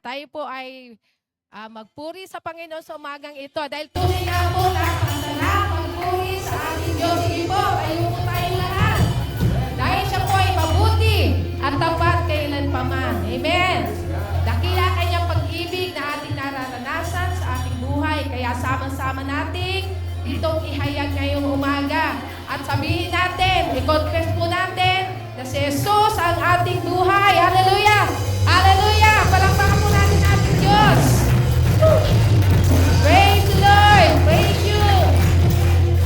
tayo po ay magpuri sa Panginoon sa umagang ito. Dahil tunay nga po napakasarap magpuri sa ating Diyos. Sige po, tayo po tayong lahat. Dahil siya po ay mabuti at tapat kailanpaman. Amen. Dakila kanyang pag-ibig na ating nararanasan sa ating buhay. Kaya sama-sama nating itong ihayag ngayong umaga. At sabihin natin, i-confess po natin na si Jesus ang ating buhay. Hallelujah! Hallelujah! Palakpakan po natin ating Diyos. Praise the Lord! Praise you!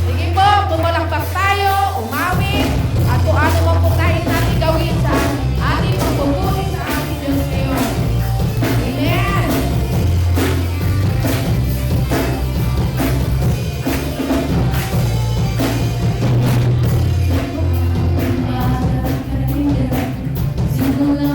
Sige po, pumalakpak tayo, umawit, at kung ano man po nais natin gawin sa ating pagpupuri sa ating Diyos ngayon. Amen! Simula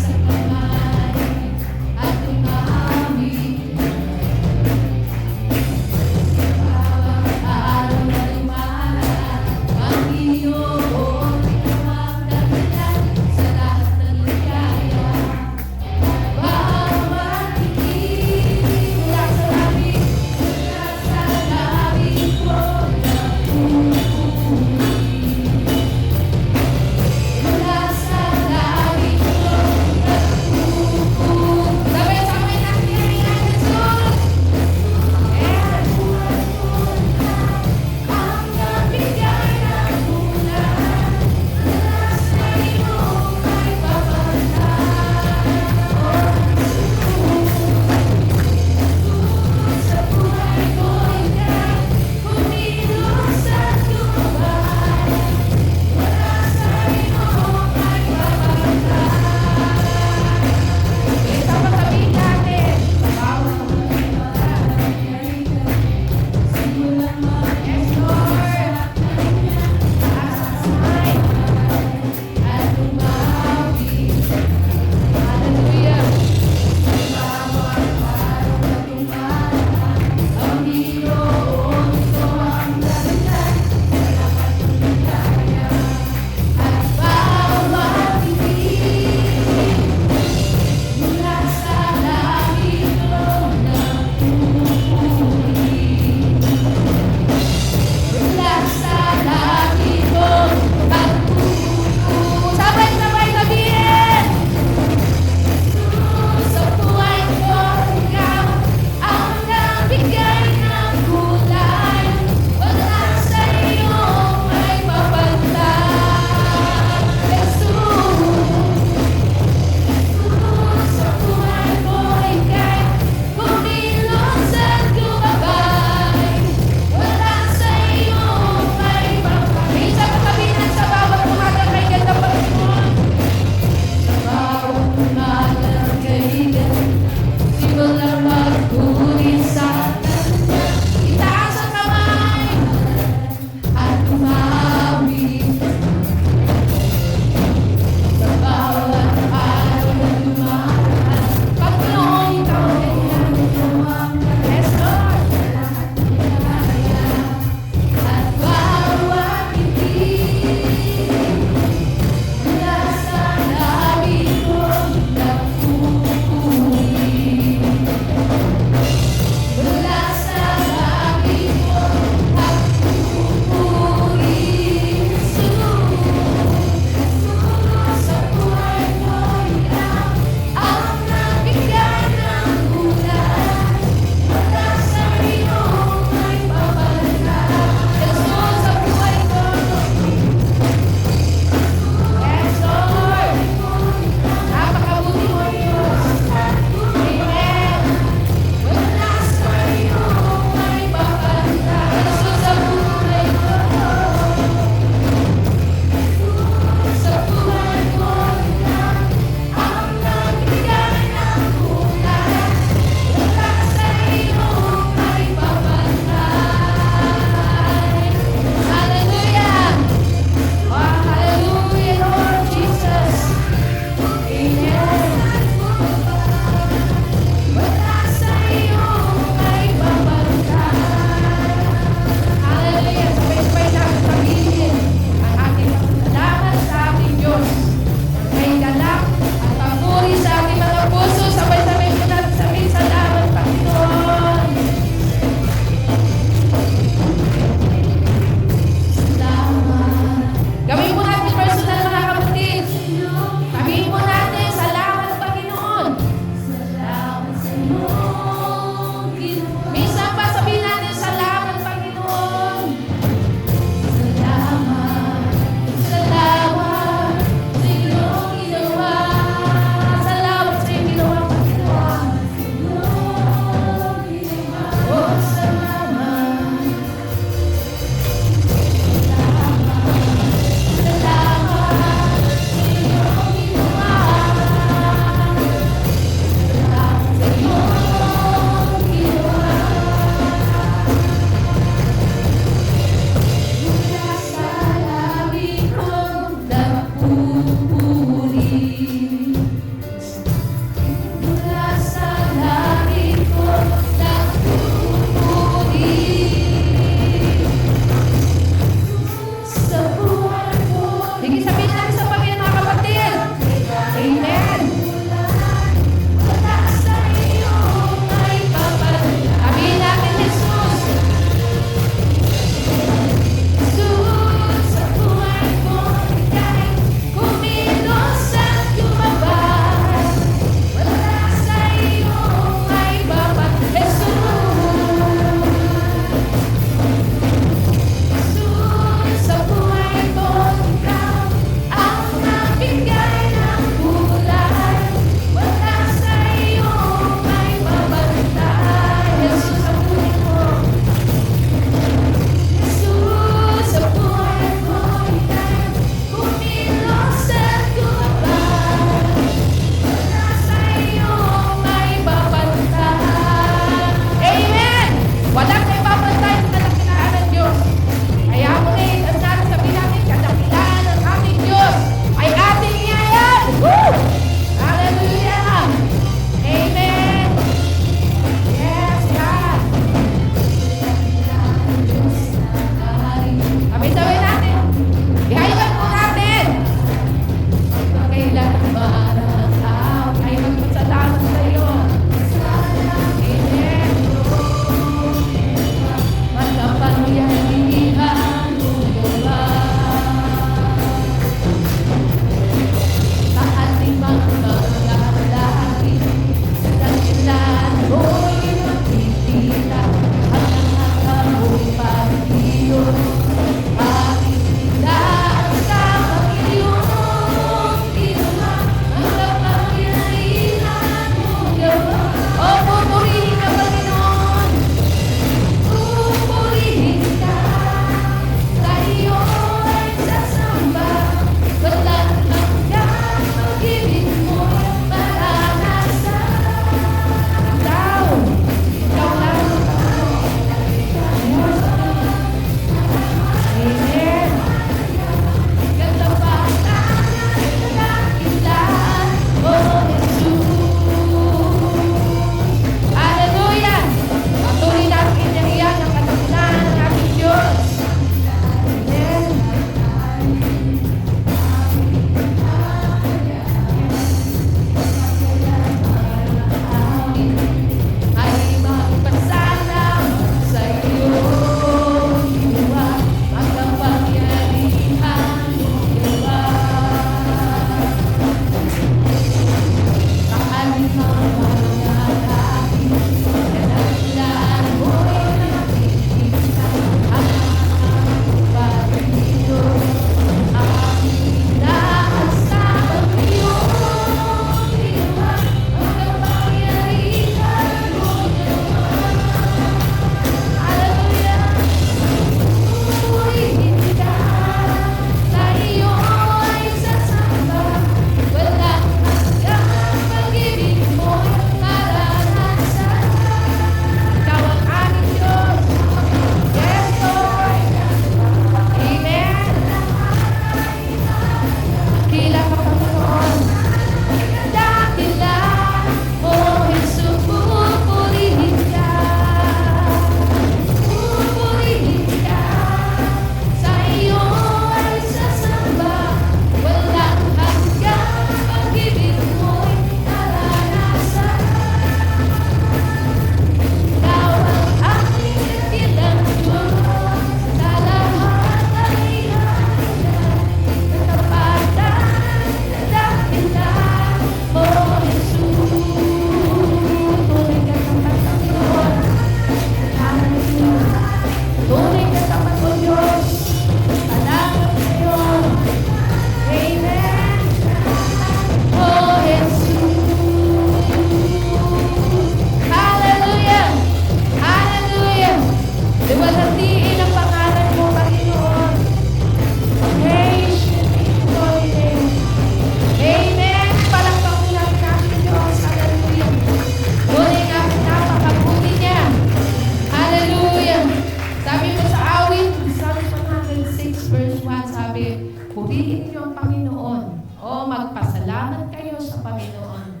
verse 1 sabi, purihin niyo ang Panginoon o magpasalamat kayo sa Panginoon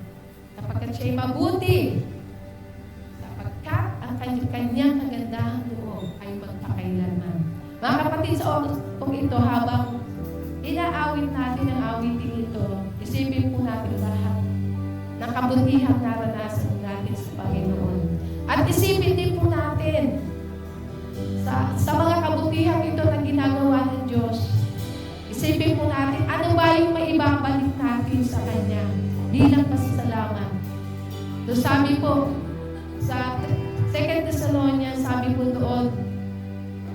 sapagkat siya'y mabuti, sapagkat ang kanyang kagandahang loob ay magpakailanman. Mga kapatid, sa oras pong ito, habang inaawit natin ang awiting ito, isipin po natin lahat ng kabutihang naranasan natin sa Panginoon. At isipin din po natin sa mga kabutihang ito na ginagawa ng Diyos. Isipin po natin, ano ba yung maibabalik natin sa Kanya bilang pasasalamat. So sabi po, sa 2 Thessalonians, sabi po doon,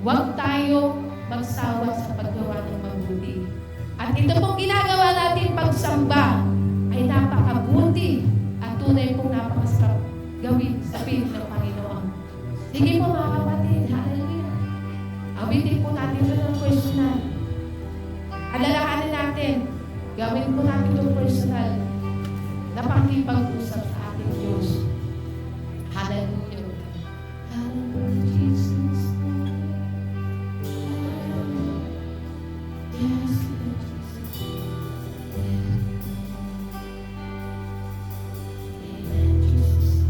huwag tayo magsawa sa paggawa ng mabuti. At ito pong ginagawa natin pagsamba ay napakabuti at tunay pong napakasarap gawin sa piling ng Panginoon. Sige po mga kapatid, hallelujah. Awitin po natin ito ng personal. Alalahanin natin, gawin po natin itong personal na pakipag-usap sa ating Diyos. Hallelujah. Hallelujah, Jesus. Yes, Lord Jesus. Amen, Jesus.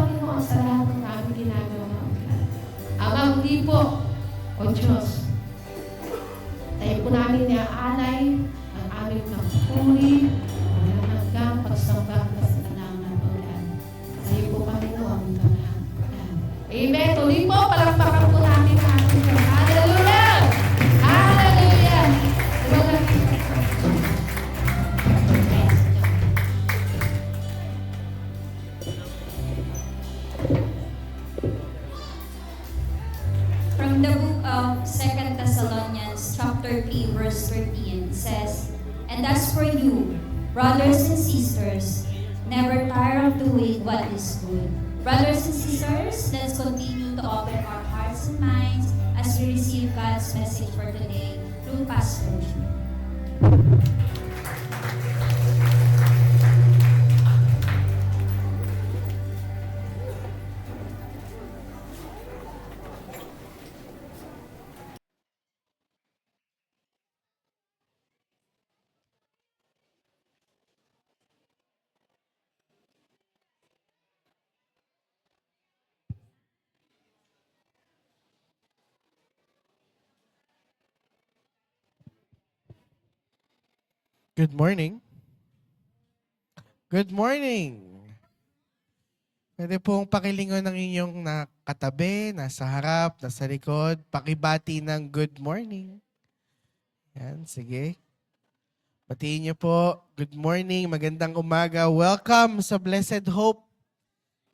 Panginoon, sa lahat ng aming ginagawa. Amang di po, O Diyos, tayo po namin niaalay ang aming pagpuri, ang hanggang pagsamba at salamat po yan. Tayo po, Panginoon, lahat. Amen. Tuloy po, palakpakan po namin ang ating Diyos. Hallelujah! Hallelujah! From the book of 2 Thessalonians chapter 3 verse 13 says, "And as for you, brothers and sisters, never tire of doing what is good." Brothers and sisters, let's continue to open our hearts and minds as we receive God's message for today through Pastor Jim. Good morning. Good morning. Pwede pong pakilingon ng inyong nakatabi, nasa harap, nasa likod. Pakibati ng good morning. Yan, sige. Batiin niyo po. Good morning, magandang umaga. Welcome sa Blessed Hope.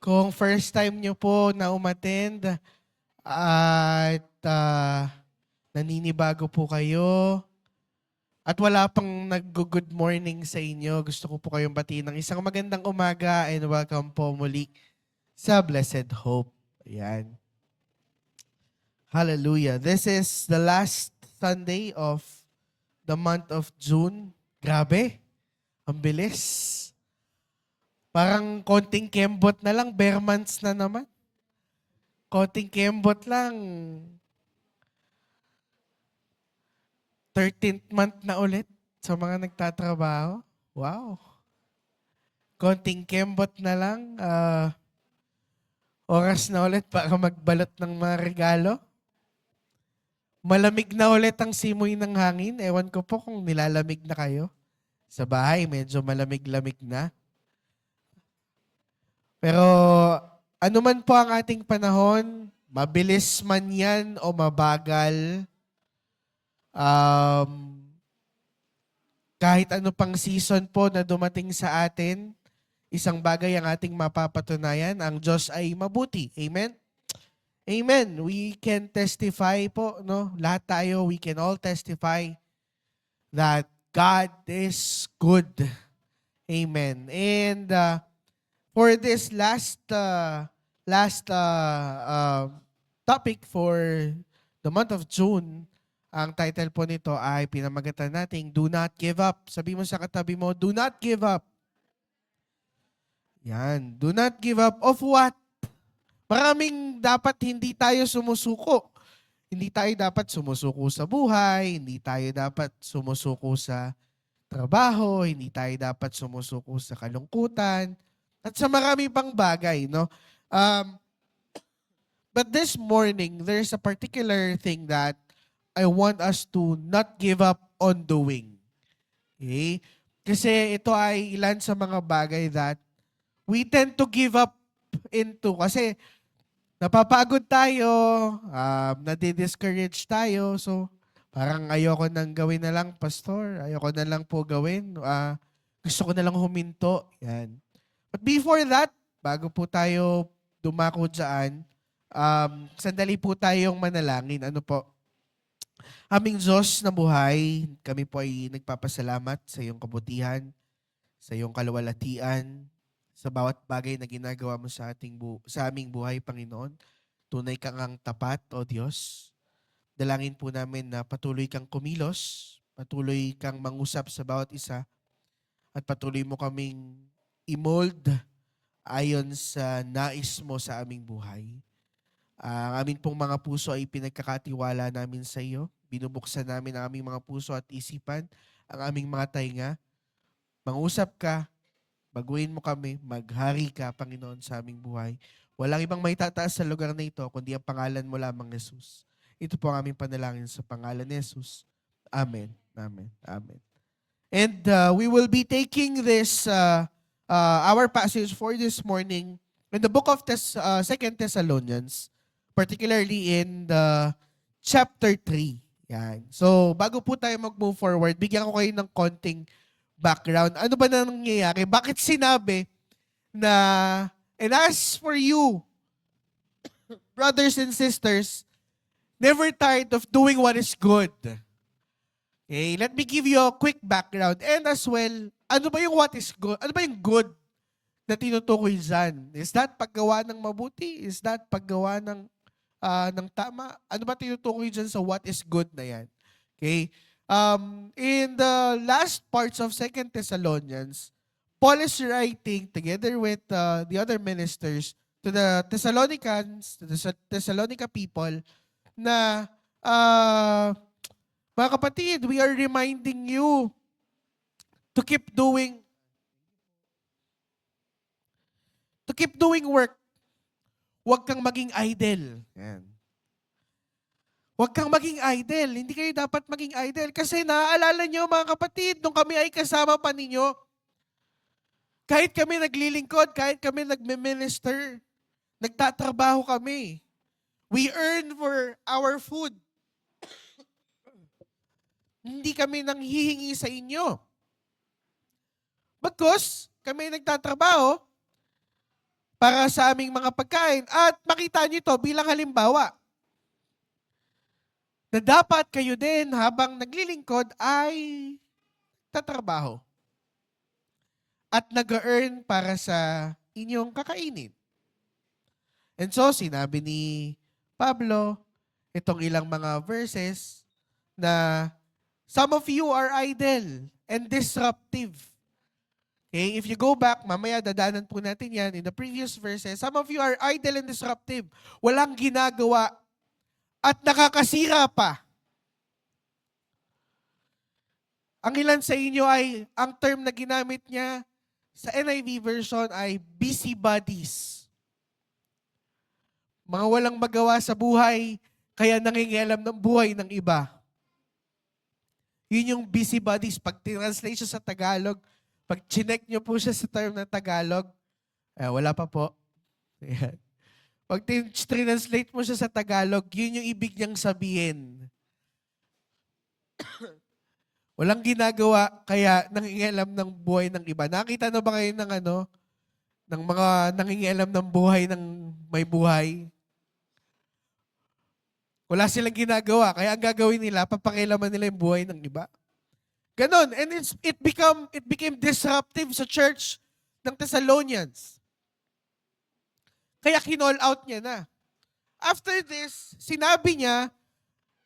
Kung first time niyo po na umattend at naninibago po kayo, at wala pang nag-good morning sa inyo, gusto ko po kayong batiin ng isang magandang umaga and welcome po muli sa Blessed Hope. Ayan. Hallelujah. This is the last Sunday of the month of June. Grabe. Ang bilis. Parang konting kembot na lang, bare months na naman. Konting kembot lang. 13th month na ulit sa mga nagtatrabaho. Wow. Konting kembot na lang. Oras na ulit para magbalot ng mga regalo. Malamig na ulit ang simoy ng hangin. Ewan ko po kung nilalamig na kayo. Sa bahay, medyo malamig-lamig na. Pero ano man po ang ating panahon, mabilis man yan o mabagal, kahit ano pang season po na dumating sa atin, isang bagay ang ating mapapatunayan, ang Diyos ay mabuti. Amen? Amen. We can testify po, no? Lahat tayo, we can all testify that God is good. Amen. And for this last topic for the month of June, ang title po nito ay pinamagatan nating Do Not Give Up. Sabi mo sa katabi mo, do not give up. Yan. Do not give up of what? Maraming dapat hindi tayo sumusuko. Hindi tayo dapat sumusuko sa buhay. Hindi tayo dapat sumusuko sa trabaho. Hindi tayo dapat sumusuko sa kalungkutan. At sa marami pang bagay, no? But this morning, there's a particular thing that I want us to not give up on doing. Okay? Kasi ito ay ilan sa mga bagay that we tend to give up into. Kasi napapagod tayo, nadi-discourage tayo. So, parang ayoko nang gawin na lang, pastor. Ayoko na lang po gawin. Gusto ko na lang huminto. Yan. But before that, bago po tayo dumako dyan, sandali po tayong manalangin. Ano po? Aming Diyos na buhay, kami po ay nagpapasalamat sa iyong kabutihan, sa iyong kaluwalhatian, sa bawat bagay na ginagawa mo sa aming buhay, Panginoon. Tunay kang ang tapat, O Diyos. Dalangin po namin na patuloy kang kumilos, patuloy kang mangusap sa bawat isa, at patuloy mo kaming i-mold ayon sa nais mo sa aming buhay. Ang aming pong mga puso ay pinagkakatiwala namin sa iyo. Binubuksan namin ang aming mga puso at isipan, ang aming mga tainga. Mangusap ka, Baguhin mo kami, maghari ka, Panginoon, sa aming buhay. Walang ibang may tataas sa lugar na ito, kundi ang pangalan mo lamang, Jesus. Ito po ang aming panalangin sa pangalan ni Jesus. Amen. Amen. Amen. And we will be taking this, our passage for this morning in the book of 2 Thessalonians, particularly in the chapter 3. Yan. So, bago po tayo mag-move forward, bigyan ko kayo ng konting background. Ano ba na nangyayari? Bakit sinabi na, and as for you, brothers and sisters, never tired of doing what is good. Okay, let me give you a quick background. And as well, ano ba yung what is good? Ano ba yung good na tinutukoy dyan? Is that paggawa ng mabuti? Is that paggawa ng tama? Ano ba tinutukoy dyan sa what is good na yan? Okay? In the last parts of 2 Thessalonians, Paul is writing together with the other ministers to the Thessalonians, to the Thessalonica people, na mga kapatid, we are reminding you to keep doing work. Huwag kang maging idle. Yan. Huwag kang maging idle. Hindi kayo dapat maging idle. Kasi naaalala nyo, mga kapatid, nung kami ay kasama pa ninyo, kahit kami naglilingkod, kahit kami nagme-minister, nagtatrabaho kami. We earn for our food. Hindi kami nanghihingi sa inyo. Bagkus, kami nagtatrabaho para sa aming mga pagkain. At makita nyo ito bilang halimbawa na dapat kayo din habang naglilingkod ay tatrabaho at nag-earn para sa inyong kakainin. And so, sinabi ni Pablo, itong ilang mga verses na some of you are idle and disruptive. Okay, if you go back, mamaya dadanan po natin yan in the previous verses, some of you are idle and disruptive. Walang ginagawa at nakakasira pa. Ang ilan sa inyo ay, ang term na ginamit niya sa NIV version ay busybodies. Mga walang magawa sa buhay, kaya nangingialam ng buhay ng iba. Yun yung busybodies. Pag tinranslate siya sa Tagalog, pag chinek nyo po siya sa term na Tagalog, wala pa po. Ayan. Pag translate mo siya sa Tagalog, yun yung ibig niyang sabihin. Walang ginagawa, kaya nangingialam ng buhay ng iba. Nakita na ba kayo ng mga nangingialam ng buhay ng may buhay? Wala silang ginagawa, kaya ang gagawin nila, papakialaman nila yung buhay ng iba. Ganon. And it became disruptive sa church ng Thessalonians. Kaya kinall out niya na. After this, sinabi niya,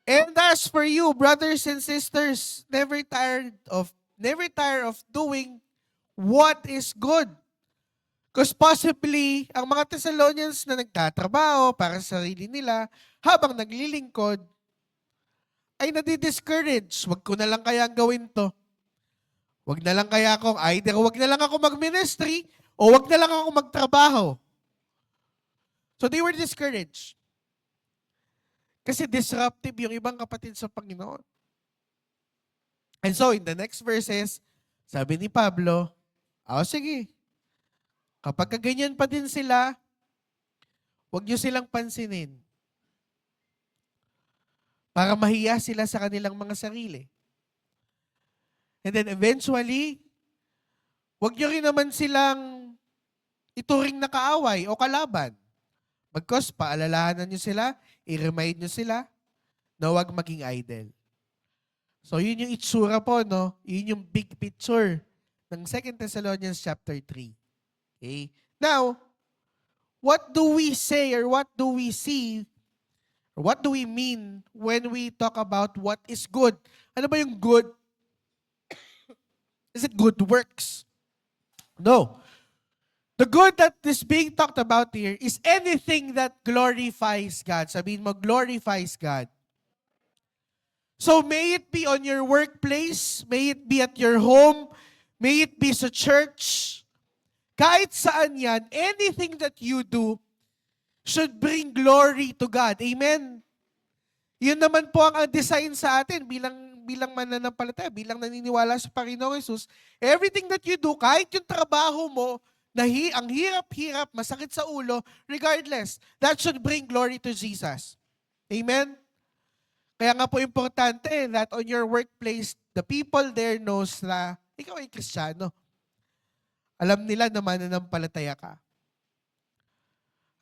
and as for you, brothers and sisters, never tire of doing what is good. Because possibly, ang mga Thessalonians na nagtatrabaho para sa sarili nila, habang naglilingkod, ay nadi-discourage. Wag ko na lang kaya gawin to. Wag na lang kaya akong, either wag na lang ako mag-ministry, o wag na lang ako magtrabaho. So they were discouraged. Kasi disruptive yung ibang kapatid sa Panginoon. And so, in the next verses, sabi ni Pablo, sige, kapag ganyan pa din sila, huwag nyo silang pansinin. Para mahiya sila sa kanilang mga sarili. And then eventually, huwag nyo rin naman silang ituring na kaaway o kalaban. Bagkus, paalalahanan nyo sila, i-remind nyo sila na huwag maging idle. So, yun yung itsura po, no? Yun yung big picture ng 2 Thessalonians chapter 3. Okay? Now, what do we say or what do we see or what do we mean when we talk about what is good? Ano ba yung good? Is it good works? No. The good that is being talked about here is anything that glorifies God. Sabihin mo, glorifies God. So may it be on your workplace, may it be at your home, may it be sa church, kahit saan yan, anything that you do should bring glory to God. Amen? Yun naman po ang design sa atin bilang mananampalataya, bilang naniniwala sa Panginoong Jesus. Everything that you do, kahit yung trabaho mo, ang hirap-hirap, masakit sa ulo, regardless, that should bring glory to Jesus. Amen? Kaya nga po importante that on your workplace, the people there knows na ikaw ay Kristiyano. Alam nila na mananampalataya ka.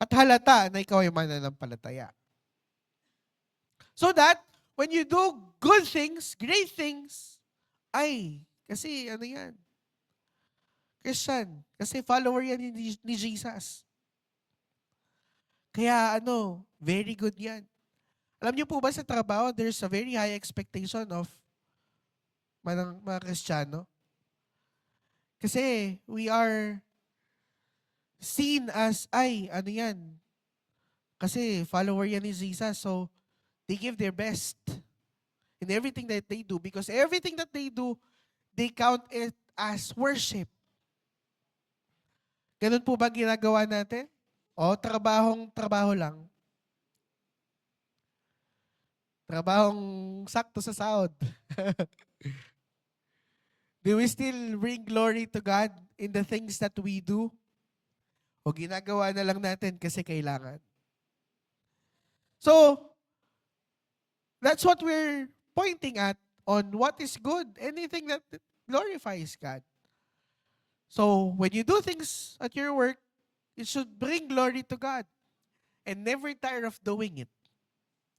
At halata na ikaw ay mananampalataya. So that, when you do good things, great things, kasi ano yan? Christian. Kasi follower yan ni Jesus. Kaya very good yan. Alam niyo po ba sa trabaho, there's a very high expectation of mga Kristiyano. Kasi we are seen as, yan? Kasi follower yan ni Jesus. So, they give their best in everything that they do because everything that they do, they count it as worship. Ganun po ba ginagawa natin? O trabaho lang? Trabahong sakto sa sahod. Do we still bring glory to God in the things that we do? O ginagawa na lang natin kasi kailangan? So, that's what we're pointing at on what is good. Anything that glorifies God. So, when you do things at your work, it should bring glory to God. And never tire of doing it.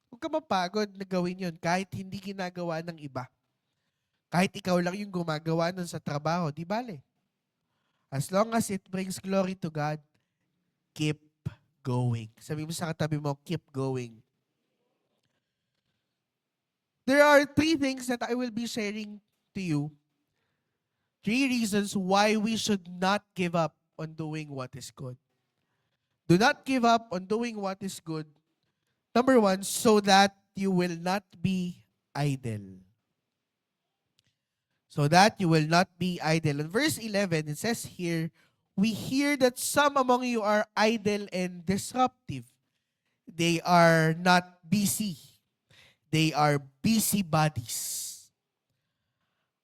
Huwag ka mapagod na gawin yun kahit hindi ginagawa ng iba. Kahit ikaw lang yung gumagawa nun sa trabaho, di bale. As long as it brings glory to God, keep going. Sabi mo sa katabi mo, keep going. There are 3 things that I will be sharing to you. 3 reasons why we should not give up on doing what is good. Do not give up on doing what is good. Number 1, so that you will not be idle. So that you will not be idle. In verse 11, it says here, we hear that some among you are idle and disruptive. They are not busy. They are busybodies.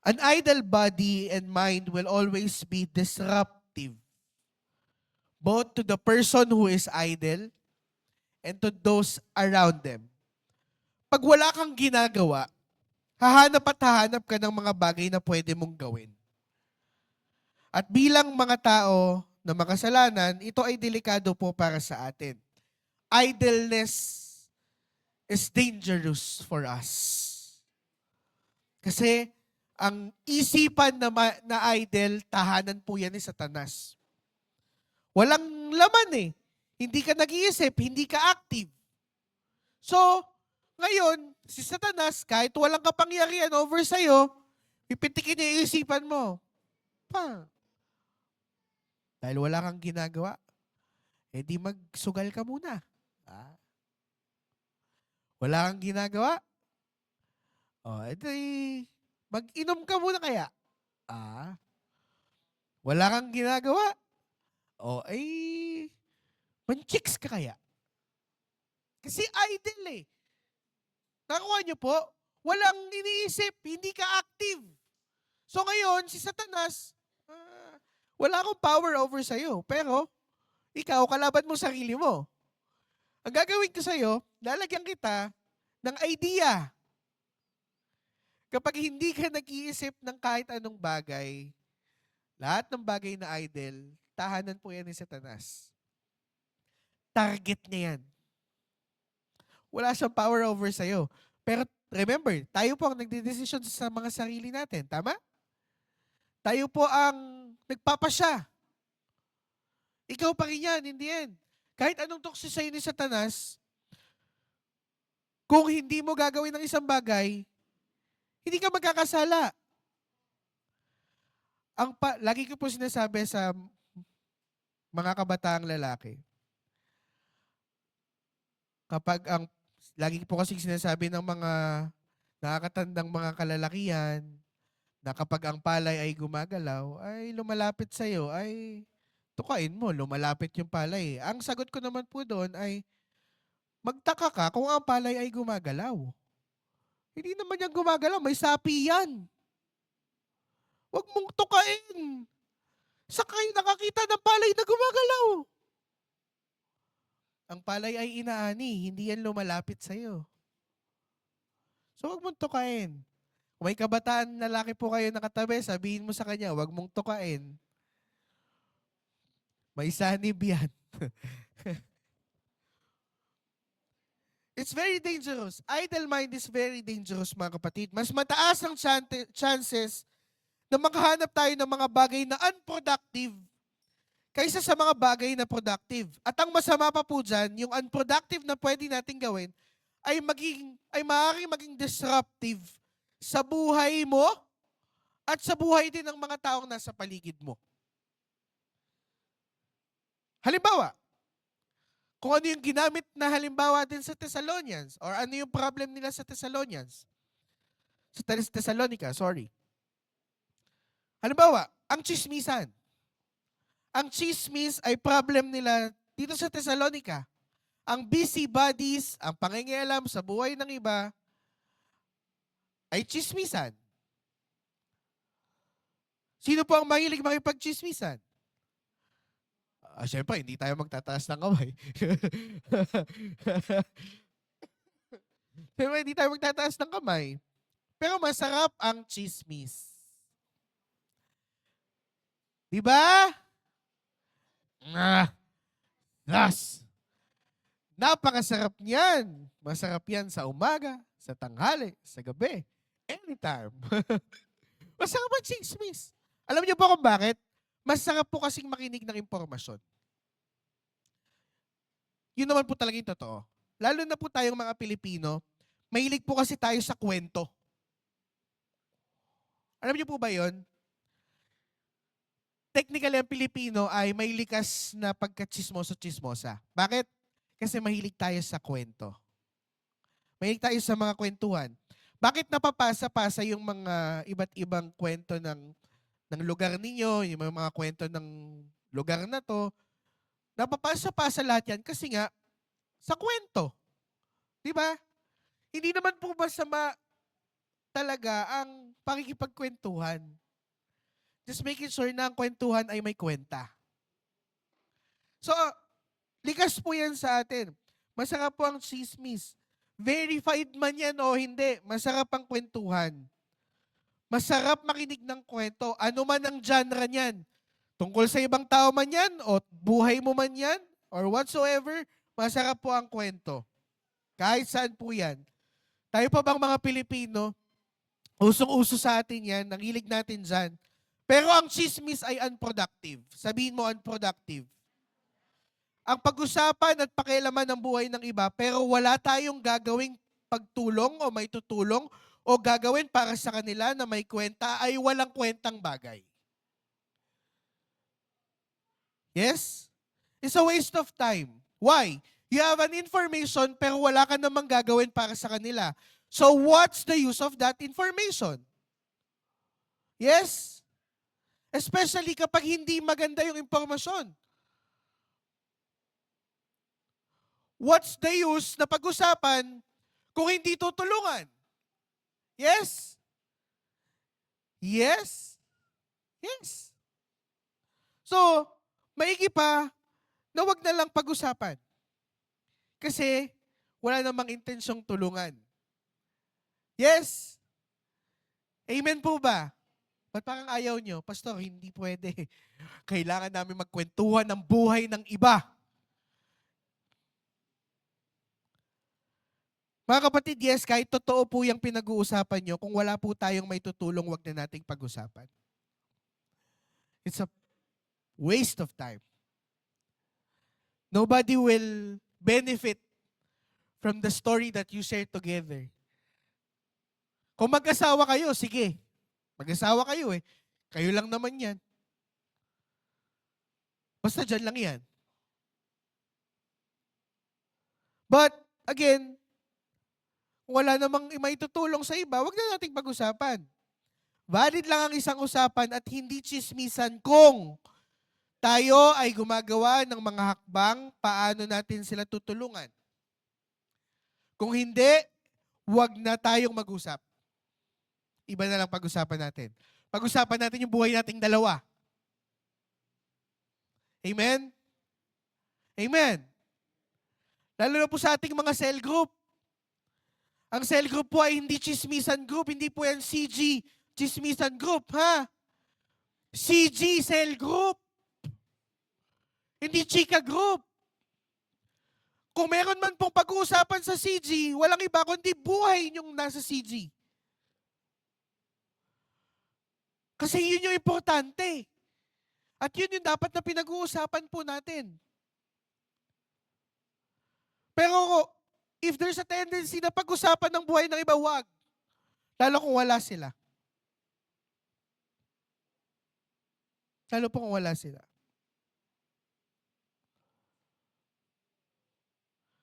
An idle body and mind will always be disruptive, both to the person who is idle and to those around them. Pag wala kang ginagawa, hahanap ka ng mga bagay na pwede mong gawin. At bilang mga tao na makasalanan, ito ay delikado po para sa atin. Idleness is dangerous for us. Kasi ang isipan na idle, tahanan po yan ni Satanas. Walang laman eh. Hindi ka nag-iisip, hindi ka active. So, ngayon, si Satanas, kahit walang kapangyarihan over sa'yo, pipitikin niya yung isipan mo. Dahil wala kang ginagawa, di magsugal ka muna. Wala kang ginagawa, mag-inom ka muna kaya. Wala kang ginagawa, man-chicks ka kaya? Kasi idle eh. Nakuha niyo po? Walang iniisip, hindi ka active. So ngayon, si Satanas, wala akong power over sa'yo. Pero, ikaw, kalaban mo sarili mo. Ang gagawin ko sa'yo, lalagyan kita ng idea. Kapag hindi ka nag-iisip ng kahit anong bagay, lahat ng bagay na idle, tahanan po yan ni Satanas. Target niya yan. Wala siyang power over sa'yo. Pero remember, tayo po ang nagdedesisyon sa mga sarili natin. Tama? Tayo po ang nagpapasya. Ikaw pa rin yan, in the end. Kahit anong tukso sa'yo ni Satanas, kung hindi mo gagawin ng isang bagay, hindi ka magkakasala. Lagi ko po sinasabi sa mga kabataang lalaki, lagi po kasi sinasabi ng mga nakakatandang mga kalalakihan na kapag ang palay ay gumagalaw, ay lumalapit sa'yo, ay tukain mo, lumalapit yung palay. Ang sagot ko naman po doon ay, magtaka ka kung ang palay ay gumagalaw. Hindi naman yan gumagalaw, may sapi yan. Huwag mong tukain. Sa kayo nakakita ng palay na gumagalaw. Ang palay ay inaani, hindi yan lumalapit sa'yo. So huwag mong tukain. Kung may kabataan lalaki po kayo nakatabi, sabihin mo sa kanya, huwag mong tukain. May sanib yan. It's very dangerous. Idle mind is very dangerous, mga kapatid. Mas mataas ang chances na makahanap tayo ng mga bagay na unproductive kaysa sa mga bagay na productive. At ang masama pa po dyan, yung unproductive na pwede natin gawin ay maaaring maging disruptive sa buhay mo at sa buhay din ng mga taong nasa paligid mo. Halimbawa, kung ano yung ginamit na halimbawa din sa Thessalonians or ano yung problem nila sa Thessalonians. Sa Thessalonica, sorry. Halimbawa, ang chismisan. Ang chismis ay problem nila dito sa Thessalonica. Ang busybodies, ang pangingialam sa buhay ng iba, ay chismisan. Sino po ang mahilig makipag-chismisan? Siyempre, hindi tayo magtataas ng kamay. Siyempre, hindi tayo magtataas ng kamay. Pero masarap ang chismis. Diba? Yes! Napakasarap niyan. Masarap yan sa umaga, sa tanghali, sa gabi. Anytime. Masarap ang chismis. Alam niyo po kung bakit? Masarap po kasing makinig ng impormasyon. Yun naman po talaga yung totoo. Lalo na po tayong mga Pilipino, mahilig po kasi tayo sa kwento. Alam niyo po ba yun? Technically, ang Pilipino ay may likas na pagka-chismoso-chismosa. Bakit? Kasi mahilig tayo sa kwento. Mahilig tayo sa mga kwentuhan. Bakit napapasa-pasa yung mga iba't ibang kwento ng lugar ninyo, yung mga kwento ng lugar na to? Napapasa-pasa lahat yan kasi nga, sa kwento. Di ba? Hindi naman po masama talaga ang pakikipagkwentuhan. Just making sure na ang kwentuhan ay may kwenta. So, likas po yan sa atin. Masarap po ang chismis. Verified man yan o hindi, masarap ang kwentuhan. Masarap makinig ng kwento. Ano man ang genre niyan. Tungkol sa ibang tao man yan, o buhay mo man yan, or whatsoever, masarap po ang kwento. Kahit saan po yan. Tayo pa bang mga Pilipino, usong-uso sa atin yan, nangilig natin dyan. Pero ang chismis ay unproductive. Sabihin mo unproductive. Ang pag-usapan at pakialaman ng buhay ng iba, pero wala tayong gagawing pagtulong o may tutulong o gagawin para sa kanila na may kwenta ay walang kwentang bagay. Yes? It's a waste of time. Why? You have an information pero wala ka namang gagawin para sa kanila. So what's the use of that information? Yes? Especially kapag hindi maganda yung impormasyon. What's the use na pag-usapan kung hindi tutulungan? Yes? Yes? Yes. So, maigi pa na wag na lang pag-usapan. Kasi wala namang intensyong tulungan. Yes? Amen po ba? Ba't parang ayaw nyo? Pastor, hindi pwede. Kailangan namin magkwentuhan ng buhay ng iba. Mga kapatid, yes, kahit totoo po yung pinag-uusapan nyo, kung wala po tayong may tutulong, wag na nating pag-usapan. It's a waste of time. Nobody will benefit from the story that you share together. Kung mag-asawa kayo, sige. Mag-asawa kayo eh. Kayo lang naman yan. Basta dyan lang yan. But, again, kung wala namang maitutulong sa iba, wag na nating pag-usapan. Valid lang ang isang usapan at hindi chismisan kung tayo ay gumagawa ng mga hakbang, paano natin sila tutulungan. Kung hindi, huwag na tayong mag-usap. Iba na lang pag-usapan natin. Pag-usapan natin yung buhay nating dalawa. Amen? Amen. Lalo na po sa ating mga cell group. Ang cell group po ay hindi chismisan group, hindi po yan CG chismisan group, ha? CG cell group. Hindi chika group. Kung meron man pong pag-uusapan sa CG, walang iba kundi buhay yung nasa CG. Kasi yun yung importante. At yun yung dapat na pinag-uusapan po natin. Pero if there's a tendency na pag-usapan ng buhay ng iba, wag. Lalo kung wala sila. Lalo po kung wala sila.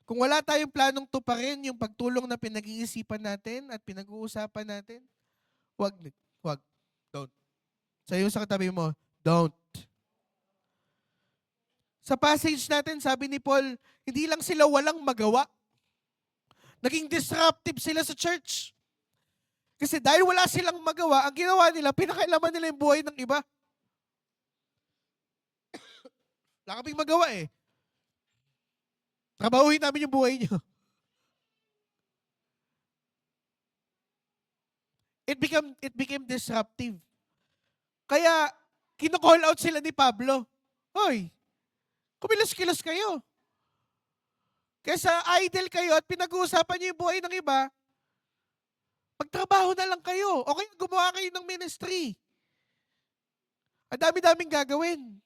Kung wala tayong planong tuparin yung pagtulong na pinag-iisipan natin at pinag-uusapan natin, wag. Don't. Sa'yo sa katabi mo, don't. Sa passage natin, sabi ni Paul, hindi lang sila walang magawa. Naging disruptive sila sa church. Kasi dahil wala silang magawa, ang ginawa nila, pinakailaman nila yung buhay ng iba. Wala kaming magawa eh. Trabahuhin namin yung buhay nyo. It became disruptive. Kaya, kino-call out sila ni Pablo. Hoy, kumilos-kilos kayo. Kesa idle kayo at pinag-uusapan niyo yung buhay ng iba, magtrabaho na lang kayo. O kaya gumawa kayo ng ministry. Ang dami-daming gagawin.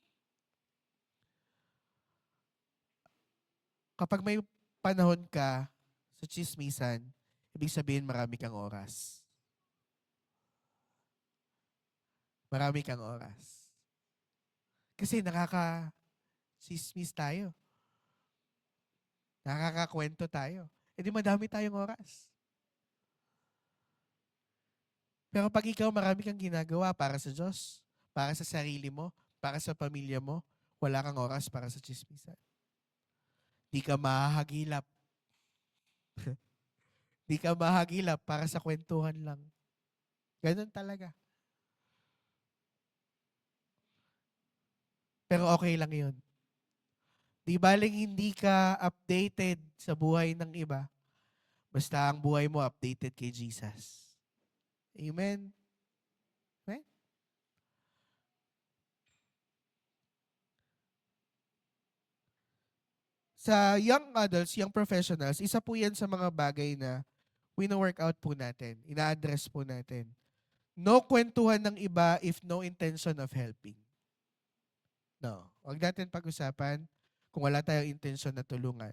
Kapag may panahon ka sa chismisan, ibig sabihin marami kang oras. Marami kang oras. Kasi nakaka-chismis tayo. Nakakakwento tayo. E di madami tayong oras. Pero pag ikaw marami kang ginagawa para sa Diyos, para sa sarili mo, para sa pamilya mo, wala kang oras para sa chismisan. Di ka mahahagilap. Di ka mahahagilap para sa kwentuhan lang. Ganun talaga. Pero okay lang yun. Di baling hindi ka updated sa buhay ng iba, basta ang buhay mo updated kay Jesus. Amen? Amen? Sa young adults, young professionals, isa po yan sa mga bagay na wino-workout po natin, ina-address po natin. No kwentuhan ng iba if no intention of helping. No. Huwag natin pag-usapan kung wala tayong intention na tulungan.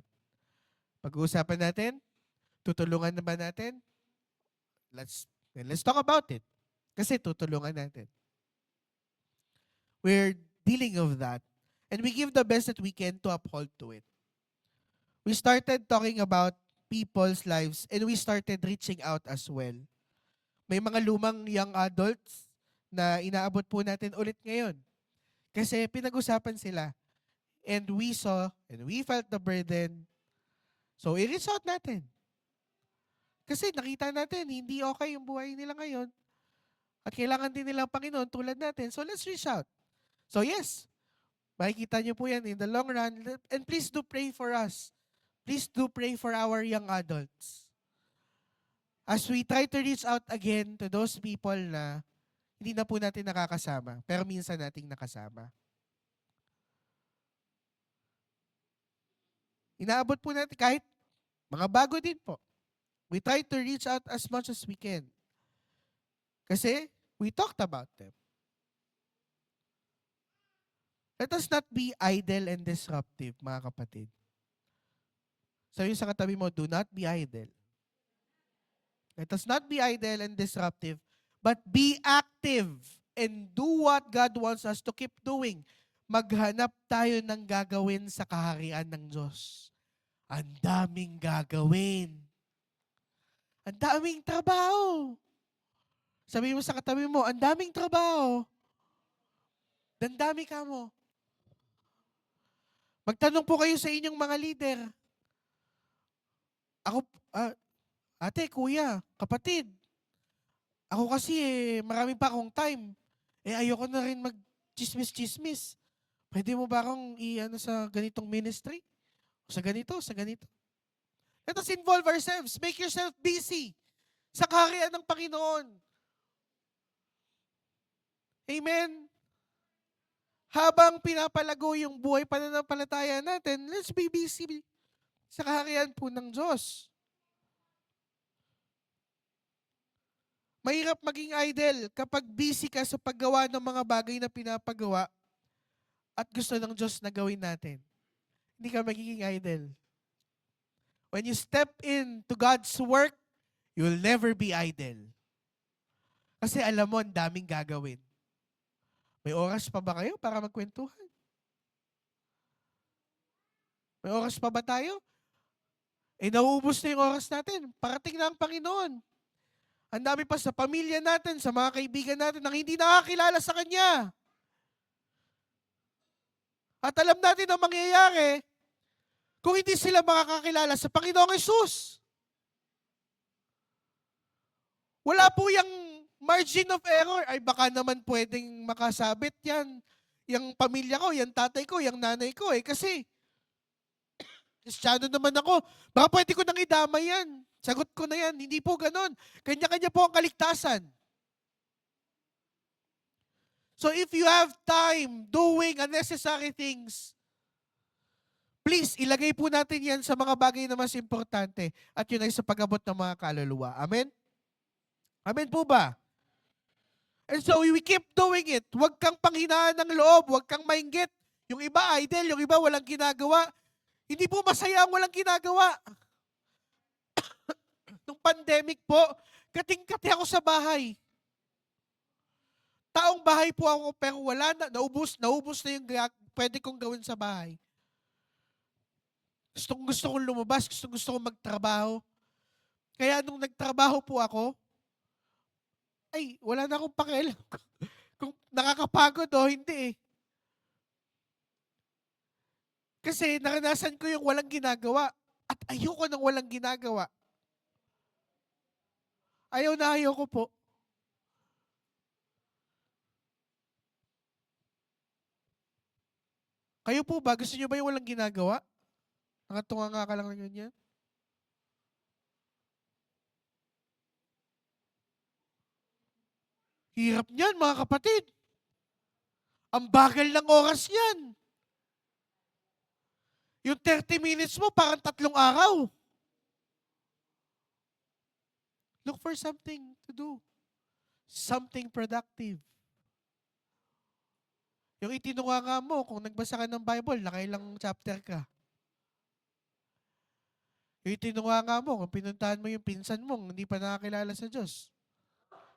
Pag-uusapan natin, tutulungan naman natin, let's talk about it. Kasi tutulungan natin. We're dealing of that. And we give the best that we can to uphold to it. We started talking about people's lives and we started reaching out as well. May mga lumang young adults na inaabot po natin ulit ngayon. Kasi pinag-usapan sila. And we saw, and we felt the burden. So, i-reach out natin. Kasi nakita natin, hindi okay yung buhay nila ngayon. At kailangan din nila ang Panginoon tulad natin. So, let's reach out. So, yes, makikita niyo po yan in the long run. And please do pray for us. Please do pray for our young adults. As we try to reach out again to those people na hindi na po natin nakakasama, pero minsan nating nakasama. Inaabot po natin kahit mga bago din po. We try to reach out as much as we can. Kasi we talked about them. Let us not be idle and disruptive, mga kapatid. Sabi sa katabi mo, do not be idle. Let us not be idle and disruptive, but be active and do what God wants us to keep doing. Maghanap tayo ng gagawin sa kaharian ng Diyos. Ang daming gagawin. Ang daming trabaho. Sabi mo sa katabi mo, ang daming trabaho. Dandami ka mo. Magtanong po kayo sa inyong mga leader. Ako, ate, kuya, kapatid, ako kasi marami pa akong time. Ayoko na rin mag-chismis-chismis. Pwede mo ba akong i-ano sa ganitong ministry? O sa ganito, sa ganito. Let us involve ourselves. Make yourself busy sa kaharian ng Panginoon. Amen? Habang pinapalago yung buhay pananampalataya natin, let's be busy sa kaharian po ng Diyos. Mahirap maging idle kapag busy ka sa paggawa ng mga bagay na pinapagawa at gusto ng Diyos na gawin natin. Hindi ka magiging idle. When you step into God's work, you'll never be idle. Kasi alam mo, ang daming gagawin. May oras pa ba kayo para magkwentuhan? May oras pa ba tayo? Nauubos na yung oras natin. Parating na ang Panginoon. Ang dami pa sa pamilya natin, sa mga kaibigan natin na hindi nakakilala sa Kanya. At alam natin ang mangyayari kung hindi sila makakakilala sa Panginoong Hesus. Wala po yung margin of error. Ay baka naman pwedeng makasabit yan. Yung pamilya ko, yung tatay ko, yung nanay ko. Kasi, Kristiyano naman ako. Baka pwede ko nang idama yan. Sagot ko na yan. Hindi po ganon. Kanya-kanya po ang kaligtasan. So if you have time doing unnecessary things, please, ilagay po natin yan sa mga bagay na mas importante at yun ay sa pag-abot ng mga kaluluwa. Amen? Amen po ba? And so we keep doing it. Huwag kang panghinaan ng loob. Huwag kang mainggit. Yung iba idle, yung iba walang ginagawa. Hindi po masaya ang walang ginagawa. Nung pandemic po, kating-kati ako sa bahay. Taong bahay po ako, pero wala na, naubos na yung pwede kong gawin sa bahay. Gusto kong lumabas, gusto kong magtrabaho. Kaya nung nagtrabaho po ako, wala na akong pakialam kung nakakapagod o hindi . Kasi naranasan ko yung walang ginagawa at ayoko ng walang ginagawa. Ayoko po. Kayo po ba? Gusto nyo ba yung walang ginagawa? Nakatunga nga ka lang ng ganyan? Hirap niyan, mga kapatid. Ang bagal ng oras niyan. Yung 30 minutes mo, parang 3 araw. Look for something to do. Something productive. Yung itinunganga mo, kung nagbasa ka ng Bible, nakailang chapter ka. Yung itinunganga mo, kung pinuntahan mo yung pinsan mong hindi pa nakakilala sa Diyos.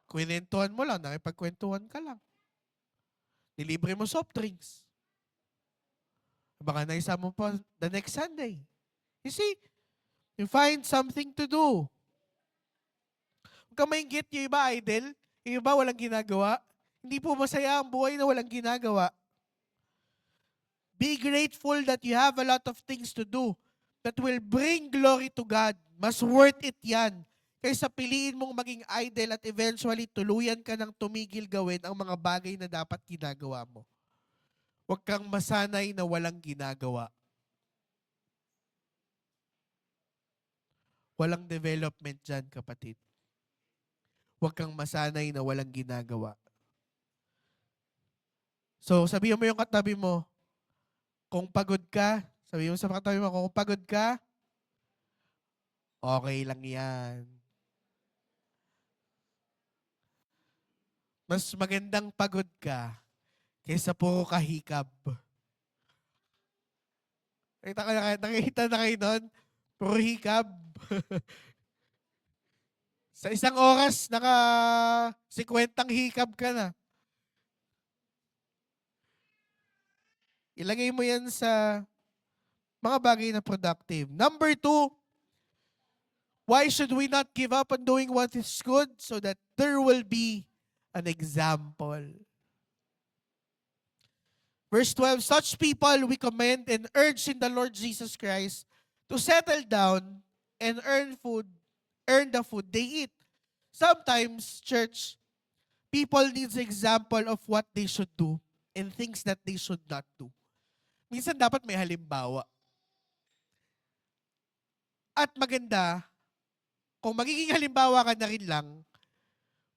Kwentuhan mo lang, nakipagkwentuhan ka lang. Nilibre mo soft drinks. Baka naisa mo pa the next Sunday. You see, you find something to do. Huwag ka mainggit yung iba idle, yung iba walang ginagawa. Hindi po masaya ang buhay na walang ginagawa. Be grateful that you have a lot of things to do that will bring glory to God. Mas worth it yan. Kaysa piliin mong maging idle at eventually tuluyan ka ng tumigil gawin ang mga bagay na dapat ginagawa mo. Huwag kang masanay na walang ginagawa. Walang development dyan, kapatid. Huwag kang masanay na walang ginagawa. So, sabihin mo yung katabi mo, kung pagod ka, sabihin mo sa katabi mo, kung pagod ka, okay lang yan. Mas magandang pagod ka kaysa puro kahikab. Nakikita na kayo nun? Puro hikab. Sa isang oras, 50 hikab ka na. Ilagay mo yan sa mga bagay na productive. Number 2, why should we not give up on doing what is good so that there will be an example? Verse 12, such people we commend and urge in the Lord Jesus Christ to settle down and earn the food they eat. Sometimes, church, people needs example of what they should do and things that they should not do. Minsan dapat may halimbawa. At maganda, kung magiging halimbawa ka na rin lang,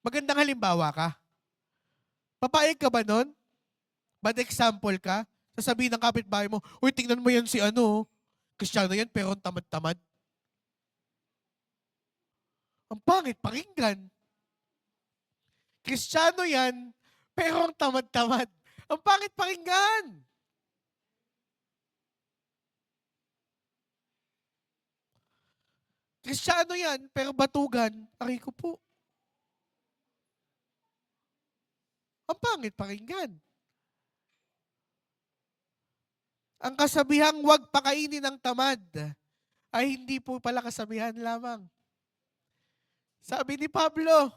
magandang halimbawa ka. Papayag ka ba nun? Bad example ka? Sasabihin ng kapitbahay mo, uy, tingnan mo yan si ano, Kristiyano yan pero ang tamad-tamad. Ang pangit pakinggan. Kristiyano yan pero ang tamad-tamad. Ang pangit pakinggan. Kristiyano yan pero batugan. Aray ko po. Ang pangit pakinggan. Ang kasabihang huwag pakainin ng tamad ay hindi po pala kasabihan lamang. Sabi ni Pablo,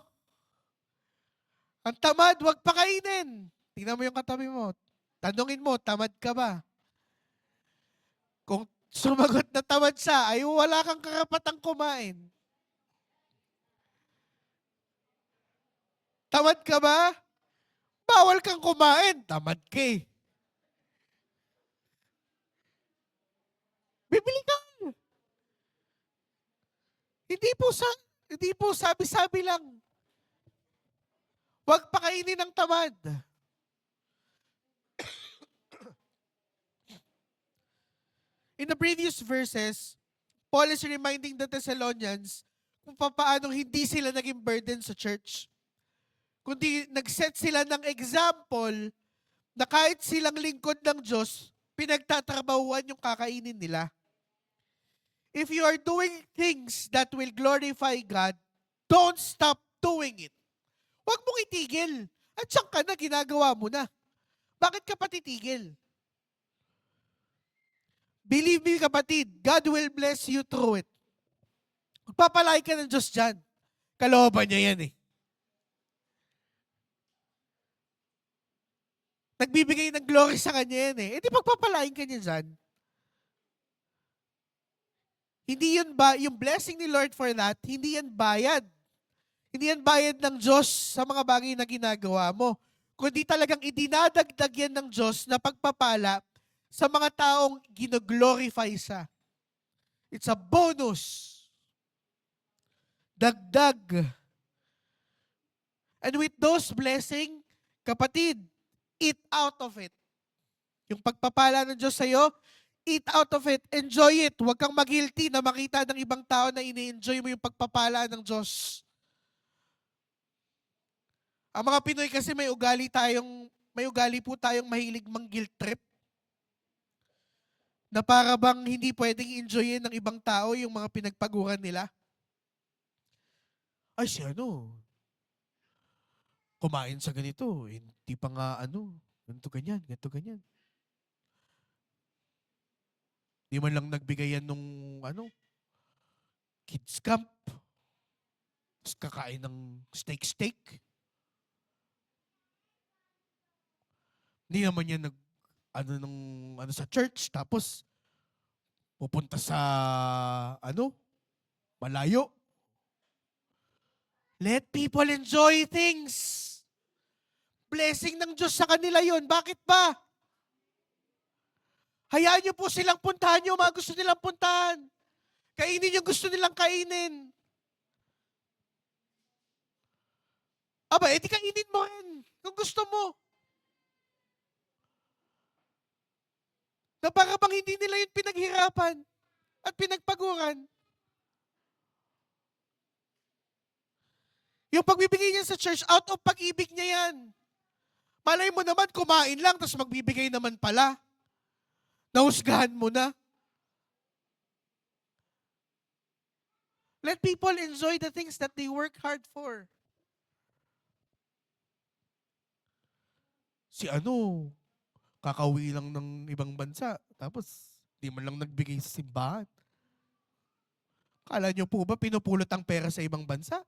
ang tamad huwag pakainin. Tingnan mo yung katabi mo. Tanungin mo, tamad ka ba? Kung sumagot na tamad siya, ay wala kang karapatang kumain. Tamad ka ba? Bawal kang kumain. Tamad ka eh. Bibili ka. Hindi po sabi-sabi lang. Huwag pakainin ng tamad. In the previous verses, Paul is reminding the Thessalonians kung paano hindi sila naging burden sa church. Kundi nag-set sila ng example na kahit silang lingkod ng Diyos, pinagtatrabahuan yung kakainin nila. If you are doing things that will glorify God, don't stop doing it. Huwag mong itigil. At siyang ka na, ginagawa mo na. Bakit ka pa titigil? Believe me, kapatid, God will bless you through it. Magpapalay ka ng Diyos dyan. Kalooban niya yan eh. Nagbibigay ng glory sa kanya yan eh. E di pagpapalain ka niya dyan. Hindi yun ba, yung blessing ni Lord for that, hindi yan bayad. Hindi yan bayad ng Diyos sa mga bagay na ginagawa mo. Kundi talagang idinadagdag yan ng Diyos na pagpapala sa mga taong ginoglorify siya. It's a bonus. Dagdag. And with those blessing, kapatid, eat out of it. Yung pagpapala ng Diyos sa'yo, eat out of it. Enjoy it. Huwag kang mag-guilty na makita ng ibang tao na ini-enjoy mo yung pagpapala ng Diyos. Ang mga Pinoy kasi may ugali po tayong mahilig mang-guilt trip. Na para bang hindi pwedeng enjoyin ng ibang tao yung mga pinagpaguran nila. Ay, si ano, kumain sa ganito, hindi pa nga ganito ganyan, ganito ganyan. Di man lang nagbigay yan nung kids camp. Tapos kakain ng steak. Hindi naman yan sa church. Tapos pupunta sa malayo. Let people enjoy things. Blessing ng Diyos sa kanila yon. Bakit ba? Hayaan niyo po silang puntahan yung mga gusto nilang puntahan. Kainin yung gusto nilang kainin. Aba, edi kainin mo rin kung gusto mo. Na para bang hindi nila yun pinaghirapan at pinagpaguran. Yung pagbibigay niya sa church, out of pag-ibig niya yan. Malay mo naman, kumain lang, tapos magbibigay naman pala. Nahusgahan mo na. Let people enjoy the things that they work hard for. Si kakauwi lang ng ibang bansa, tapos di man lang nagbigay sa simbahan. Kala niyo po ba pinupulot ang pera sa ibang bansa?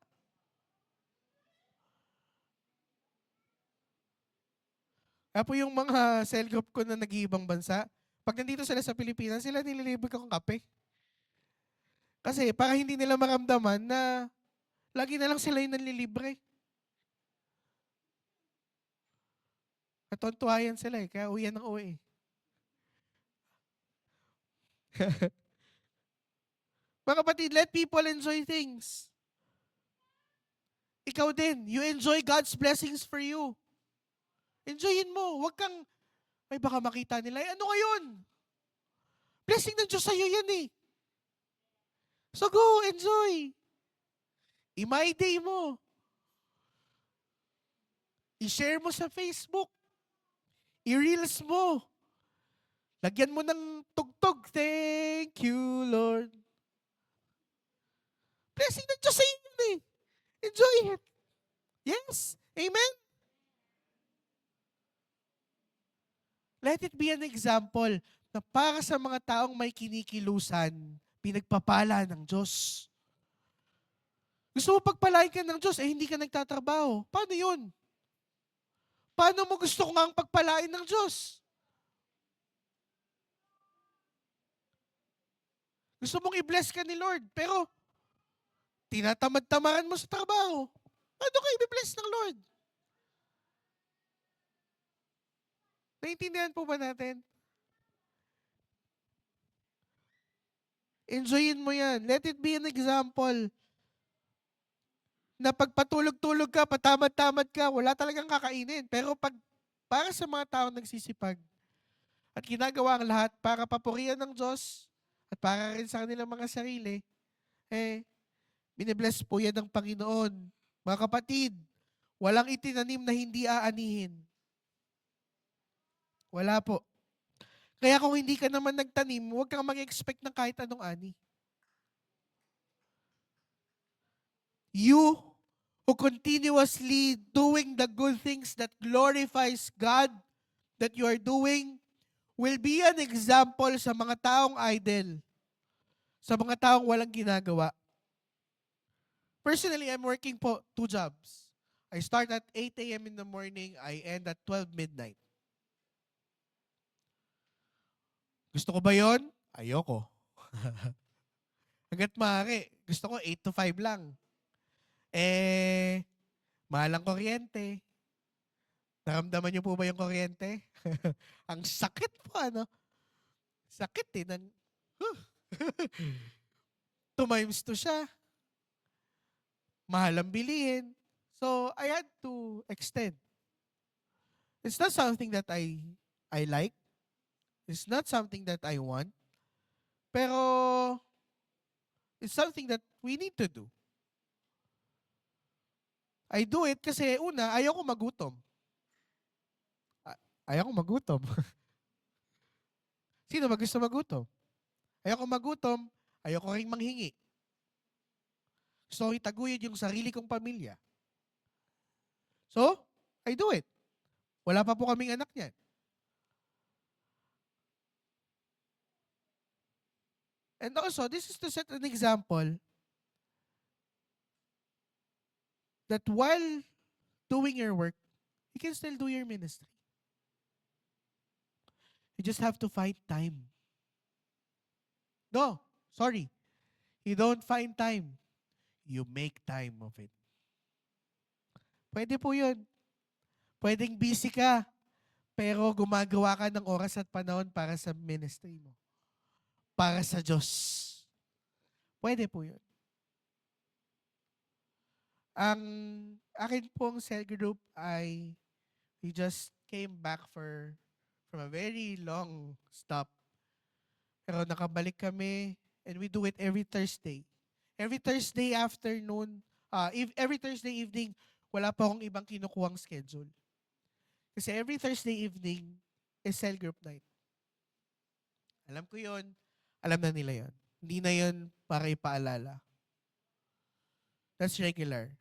Kaya po yung mga cell group ko na nag-iibang bansa, pag nandito sila sa Pilipinas, sila nililibre ko ng kape. Kasi para hindi nila maramdaman na lagi na lang sila yung nanlilibre. Katontuhayan sila eh, kaya uwi ng uwi. Mga kapatid, let people enjoy things. Ikaw din, you enjoy God's blessings for you. Enjoyin mo. Huwag kang, ay baka makita nila, ano ngayon? Blessing ng Diyos sa'yo yan eh. So go, enjoy. I-my day mo. I-share mo sa Facebook. I-reels mo. Lagyan mo ng tugtog. Thank you, Lord. Blessing ng Diyos sa'yo yan eh. Enjoy it. Yes. Amen? Let it be an example na para sa mga taong may kinikilusan, pinagpapala ng Diyos. Gusto mo pagpalain ka ng Diyos, hindi ka nagtatrabaho. Paano yun? Paano mo gusto ko nga ang pagpalain ng Diyos? Gusto mong i-bless ka ni Lord, pero tinatamad-tamaran mo sa trabaho. Paano ka i-bless ng Lord? Naintindihan po ba natin? Enjoyin mo yan. Let it be an example na pag patulog-tulog ka, patamad-tamad ka, wala talagang kakainin. Pero pag para sa mga taong nagsisipag at ginagawa ang lahat para papurihan ng Diyos at para rin sa kanilang mga sarili, binibless po yan ng Panginoon. Mga kapatid, walang itinanim na hindi aanihin. Wala po. Kaya kung hindi ka naman nagtanim, huwag kang mag-expect ng kahit anong ani. You who continuously doing the good things that glorifies God that you are doing will be an example sa mga taong idle, sa mga taong walang ginagawa. Personally, I'm working po 2 jobs. I start at 8 a.m. in the morning, I end at 12 midnight. Gusto ko ba yon? Ayoko. Hanggat maaari, gusto ko 8 to 5 lang. Mahal ang kuryente. Naramdaman niyo po ba yung kuryente? Ang sakit po, ano? Sakit eh. 2 times 2 siya. Mahal ang bilihin. So, I had to extend. It's not something that I like. It's not something that I want. Pero, it's something that we need to do. I do it kasi una, ayoko magutom. Ayoko magutom. Sino ba gusto magutom? Ayoko magutom, ayoko ring manghingi. Gusto ko itaguyod yung sarili kong pamilya. So, I do it. Wala pa po kaming anak niyan. And also, this is to set an example that while doing your work, you can still do your ministry. You just have to find time. No, sorry. You don't find time. You make time of it. Pwede po yun. Pwedeng busy ka, pero gumagawa ka ng oras at panahon para sa ministry mo. Para sa Diyos. Pwede po yun. Ang akin pong cell group ay we just came back from a very long stop. Pero nakabalik kami and we do it every Thursday. Every Thursday afternoon, every Thursday evening, wala pa akong ibang kinukuhang schedule. Kasi every Thursday evening is cell group night. Alam ko yon, alam na nila yon. Hindi na yon para ipaalala. That's regular.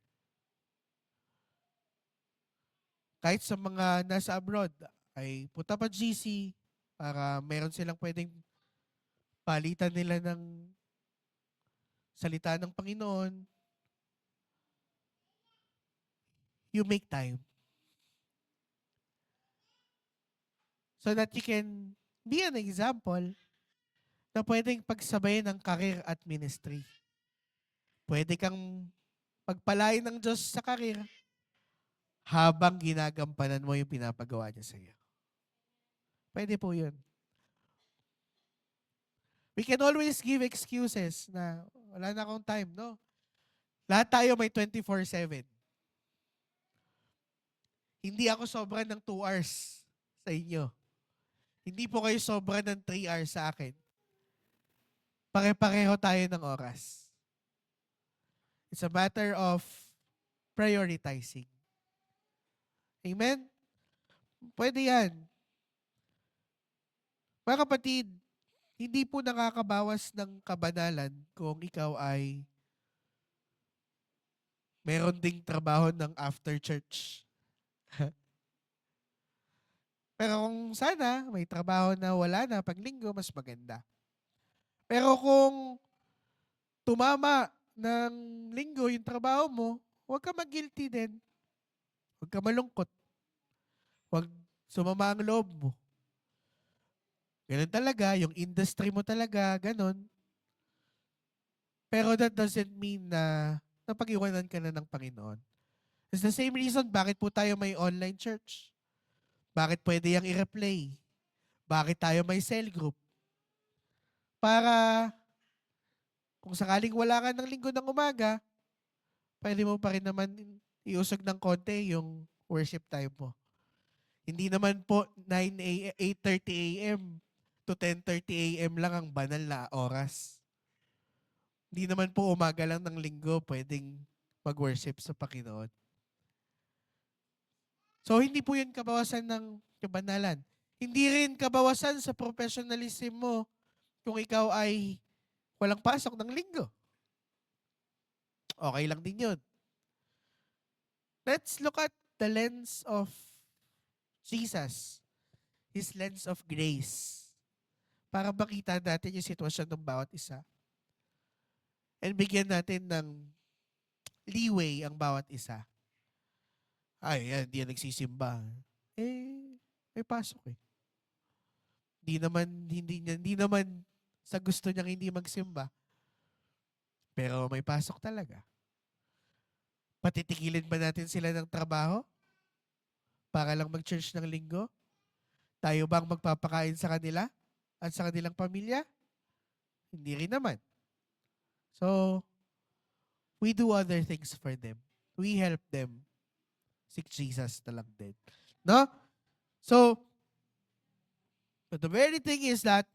Kahit sa mga nasa abroad, ay punta pa GC para meron silang pwedeng palitan nila ng salita ng Panginoon. You make time. so that you can be an example na pwedeng pagsabayin ng career at ministry. Pwede kang pagpalain ng Diyos sa career habang ginagampanan mo yung pinapagawa niya sa iyo. Pwede po yun. We can always give excuses na wala na akong time, no? Lahat tayo may 24/7. Hindi ako sobra ng 2 hours sa inyo. Hindi po kayo sobra ng 3 hours sa akin. Pare-pareho tayo ng oras. It's a matter of prioritizing. Amen? Pwede yan. Mga kapatid, hindi po nakakabawas ng kabanalan kung ikaw ay meron ding trabaho ng after church. Pero kung sana may trabaho na wala na pag linggo, mas maganda. Pero kung tumama ng linggo yung trabaho mo, huwag ka mag-guilty din. Huwag ka malungkot. Huwag sumama ang loob mo. Ganun talaga, yung industry mo talaga, ganun. Pero that doesn't mean na napag-iwanan ka na ng Panginoon. It's the same reason bakit po tayo may online church. Bakit pwede yung i-replay? Bakit tayo may cell group? Para kung sakaling wala ka ng linggo ng umaga, pwede mo pa rin naman iusog ng konti yung worship time mo. Hindi naman po 8:30 a.m. to 10:30 a.m. lang ang banal na oras. Hindi naman po umaga lang ng linggo pwedeng mag-worship sa Panginoon. So, hindi po yun kabawasan ng kabanalan. Hindi rin kabawasan sa professionalism mo kung ikaw ay walang pasok ng linggo. Okay lang din yun. Let's look at the lens of Jesus. His lens of grace. Para makita natin yung sitwasyon ng bawat isa. And bigyan natin ng leeway ang bawat isa. Ay, yan, hindi yan nagsisimba. May pasok eh. Hindi naman sa gusto niyang hindi magsimba. Pero may pasok talaga. Patitigilin ba natin sila ng trabaho? Para lang mag-church ng linggo? Tayo bang magpapakain sa kanila? At sa kanilang pamilya? Hindi rin naman. So, we do other things for them. We help them. Seek Jesus na lang din. No? So, but the very thing is that,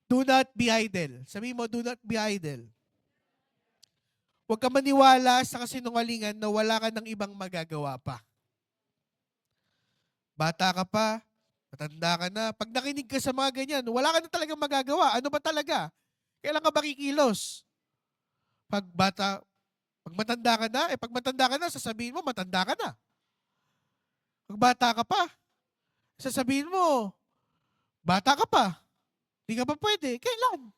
do not be idle. Sabi mo, do not be idle. Huwag ka maniwala sa kasinungalingan na wala ka ng ibang magagawa pa. Bata ka pa, matanda ka na, pag nakinig ka sa mga ganyan, wala ka na talagang magagawa. Ano ba talaga? Kailan ka makikilos? Pag matanda ka na, pag matanda ka na, sasabihin mo, matanda ka na. Pag bata ka pa, sasabihin mo, bata ka pa. Hindi ka pa pwede. Kailan?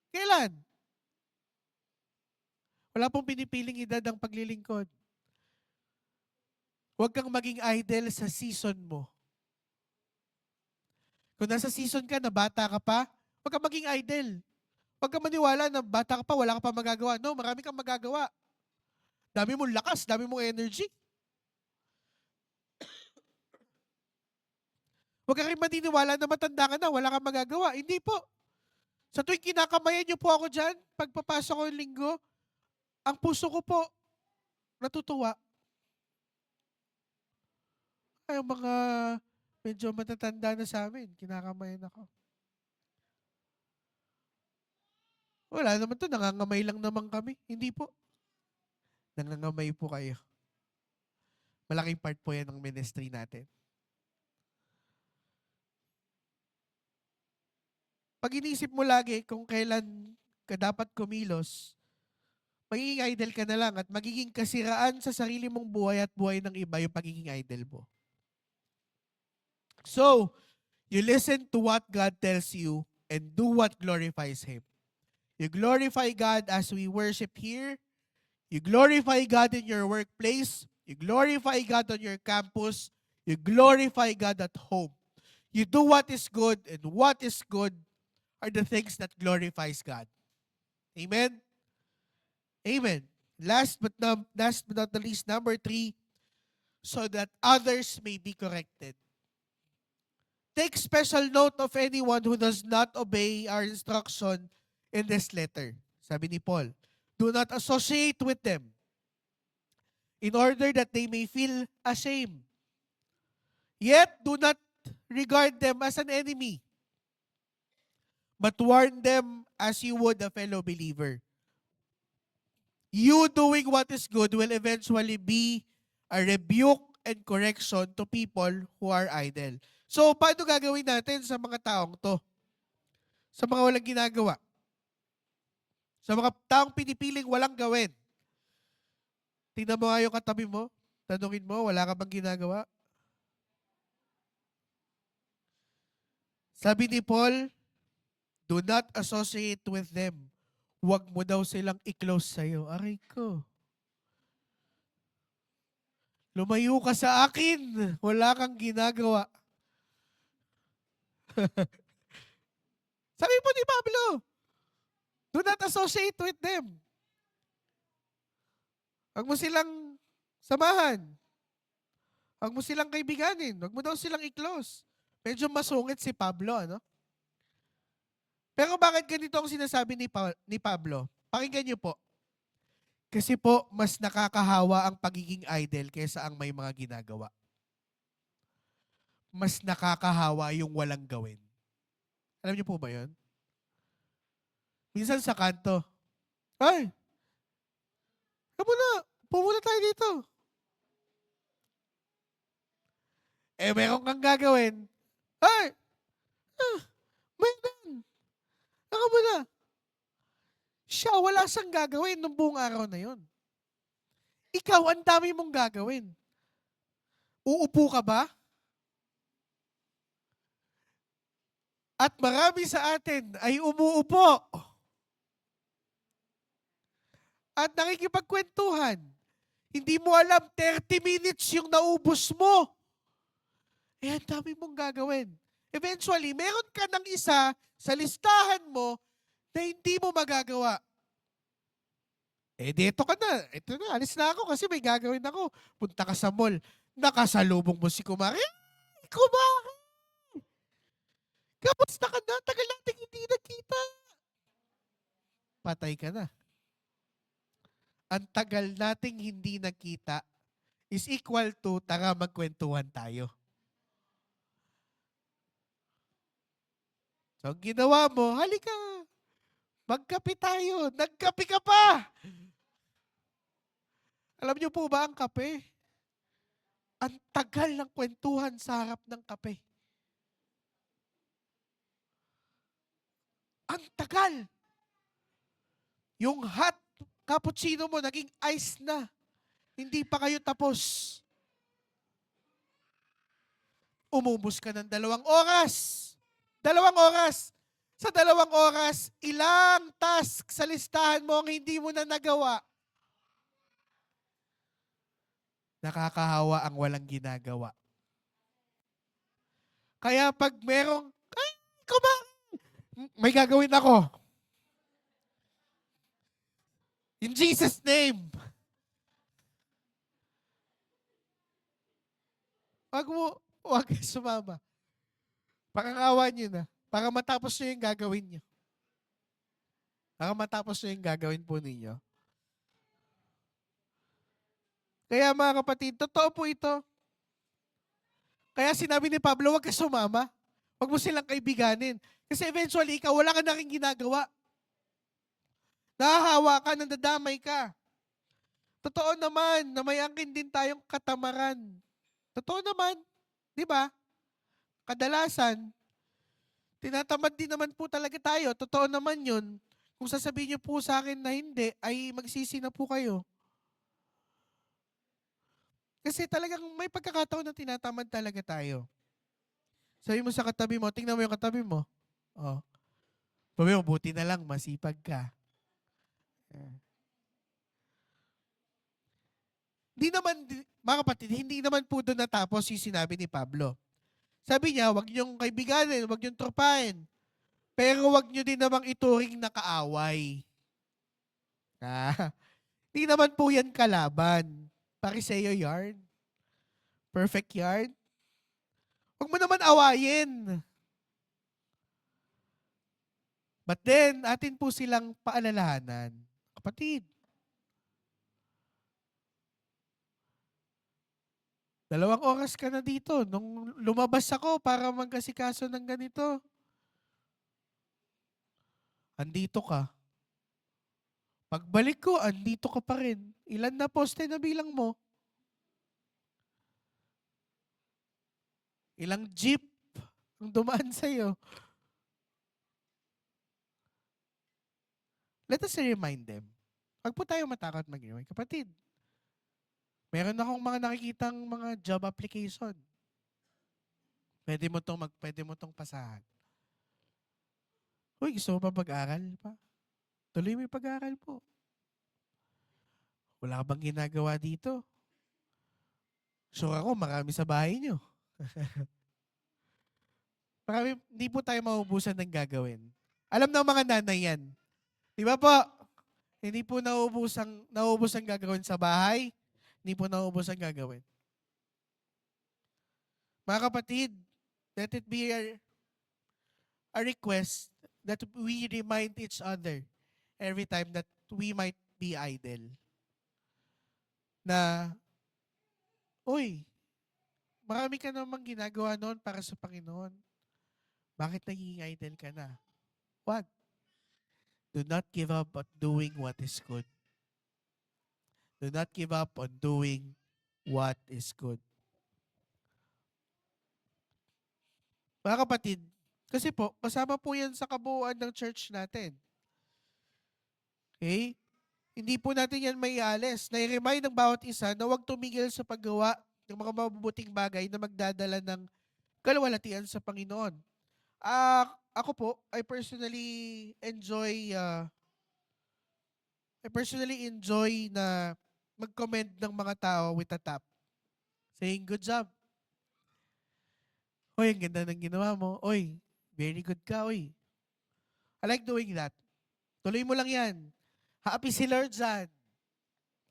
Kailan? Wala pong pinipiling edad ang paglilingkod. Huwag kang maging idle sa season mo. Kung nasa season ka na bata ka pa, huwag kang maging idle. Huwag kang maniwala na bata ka pa, wala ka pa magagawa. No, marami kang magagawa. Dami mong lakas, dami mong energy. Huwag kang rin maniniwala na matanda ka na, wala kang magagawa. Hindi po. Sa tuwing kinakamayan niyo po ako dyan, pagpapasok ko yung linggo, ang puso ko po, natutuwa. Ay, yung mga medyo matatanda na sa amin, kinakamayan ako. Wala naman to, nangangamay lang naman kami. Hindi po. Nangangamay po kayo. Malaking part po yan ng ministry natin. Pag inisip mo lagi kung kailan ka dapat kumilos, magiging idle ka na lang at magiging kasiraan sa sarili mong buhay at buhay ng iba yung pagiging idle mo. So, you listen to what God tells you and do what glorifies Him. You glorify God as we worship here. You glorify God in your workplace. You glorify God on your campus. You glorify God at home. You do what is good, and what is good are the things that glorifies God. Amen? Amen. Last but not the least, number 3, so that others may be corrected. Take special note of anyone who does not obey our instruction in this letter. Sabi ni Paul, do not associate with them in order that they may feel ashamed. Yet, do not regard them as an enemy, but warn them as you would a fellow believer. You doing what is good will eventually be a rebuke and correction to people who are idle. So, paano gagawin natin sa mga taong to? Sa mga walang ginagawa? Sa mga taong pinipiling walang gawin? Tingnan mo nga yung katabi mo. Tanungin mo, wala ka bang ginagawa? Sabi ni Paul, do not associate with them. Huwag mo daw silang i-close sa'yo. Aray ko. Lumayo ka sa akin. Wala kang ginagawa. Sabi po ni Pablo, do not associate with them. Huwag mo silang samahan. Huwag mo silang kaibiganin. Huwag mo daw silang i-close. Medyo masungit si Pablo, ano? Pero bakit ganito ang sinasabi ni Pablo? Pakinggan niyo po. Kasi po, mas nakakahawa ang pagiging idle kaysa ang may mga ginagawa. Mas nakakahawa yung walang gawin. Alam niyo po ba yun? Minsan sa kanto, ay, pumuna tayo dito. Meron kang gagawin. Ay, meron. Ako muna. Siya, wala siyang gagawin nung buong araw na yon. Ikaw, ang dami mong gagawin. Uupo ka ba? At marami sa atin ay umuupo. At nakikipagkwentuhan. Hindi mo alam, 30 minutes yung naubos mo. Ang dami mong gagawin. Eventually, meron ka ng isa sa listahan mo na hindi mo magagawa. Dito ka na. Ito na, alis na ako kasi may gagawin ako. Punta ka sa mall. Nakasalubong mo si Kumari. Kumari! Kamusta ka na? Tagal natin hindi nakita. Patay ka na. Ang tagal nating hindi nakita is equal to tara magkwentuhan tayo. So, ang ginawa mo, halika, magkape tayo. Nagkape ka pa. Alam niyo po ba ang kape? Ang tagal ng kwentuhan sa harap ng kape. Ang tagal. Yung hot cappuccino mo naging ice na. Hindi pa kayo tapos. Umubos ka ng 2 oras. 2 oras. Sa 2 oras, ilang task sa listahan mo ang hindi mo na nagawa? Nakakahawa ang walang ginagawa. Kaya pag merong, ay, may gagawin ako. In Jesus' name. Wag sumama. Pakangawa nyo na. Para matapos nyo yung gagawin nyo. Para matapos nyo yung gagawin po ninyo. Kaya mga kapatid, totoo po ito. Kaya sinabi ni Pablo, wag ka sumama. Wag mo silang kaibiganin. Kasi eventually, ikaw wala ka na rin ginagawa. Nahahawa ka, nandadamay ka. Totoo naman na may angkin din tayong katamaran. Totoo naman. Di ba? Kadalasan, tinatamad din naman po talaga tayo. Totoo naman yun. Kung sasabihin niyo po sa akin na hindi, ay magsisi na po kayo. Kasi talagang may pagkakataon na tinatamad talaga tayo. Sabi mo sa katabi mo, tingnan mo yung katabi mo. Oh. Sabi mo, buti na lang, masipag ka. Mga kapatid, hindi naman po doon natapos yung sinabi ni Pablo. Sabi niya, wag niyong kaibiganin, wag niyong tropahin. Pero wag niyo din namang ituring na kaaway. Hindi naman po yan kalaban. Pariseo yarn. Perfect yarn. Huwag mo naman awayin. But then, atin po silang paalalahanan. Kapatid, 2 oras ka na dito. Nung lumabas ako para magkasikaso ng ganito, andito ka. Pagbalik ko, andito ka pa rin. Ilan na poste na bilang mo? Ilang jeep ang dumaan sa'yo? Let us remind them. Huwag po tayo matakot mag-iway. Kapatid, meron akong mga nakikitang mga job application. Pwede mo tong pasahan. Uy, gusto mo pa pag-aral pa? Tuloy mo yung pag-aral po. Wala ka bang ginagawa dito? Sure ako, marami sa bahay nyo. Hindi po tayo maubusan ng gagawin. Alam ng mga nanay yan. Di ba po? Hindi po naubos ang gagawin sa bahay. Hindi po naubos ang gagawin. Mga kapatid, let it be a request that we remind each other every time that we might be idle. Na, uy, marami ka namang ginagawa noon para sa Panginoon. Bakit naging idle ka na? What? Do not give up on doing what is good. Do not give up on doing what is good. Mga kapatid, kasi po, kasama po yan sa kabuuan ng church natin. Okay? Hindi po natin yan maialis. Na-remind ng bawat isa na huwag tumigil sa paggawa ng mga mabubuting bagay na magdadala ng kalwalatian sa Panginoon. Ako po, I personally enjoy na mag-comment ng mga tao with a tap. Saying, good job. Oy, ang ganda ng ginawa mo. Oy, very good ka, oy. I like doing that. Tuloy mo lang yan. Happy si Lord dyan.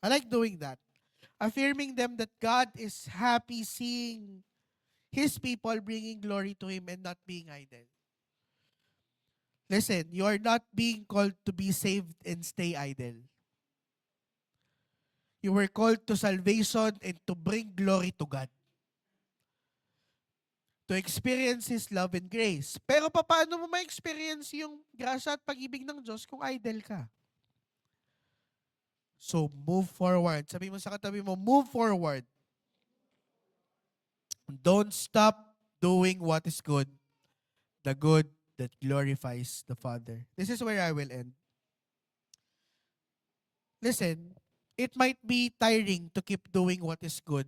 I like doing that. Affirming them that God is happy seeing His people bringing glory to Him and not being idle. Listen, you are not being called to be saved and stay idle. You were called to salvation and to bring glory to God. To experience His love and grace. Pero paano mo ma-experience yung grasya at pag-ibig ng Diyos kung idle ka? So, move forward. Sabi mo sa katabi mo, move forward. Don't stop doing what is good. The good that glorifies the Father. This is where I will end. Listen, it might be tiring to keep doing what is good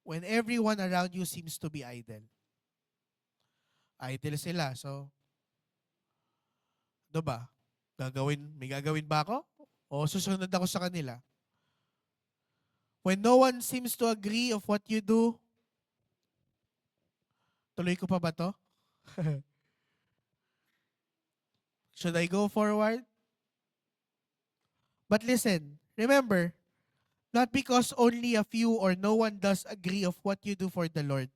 when everyone around you seems to be idle. Idle sila. So, ano ba? May gagawin ba ako? O susunod ako sa kanila? When no one seems to agree of what you do, tuloy ko pa ba to? Should I go forward? But listen, remember, not because only a few or no one does agree of what you do for the Lord.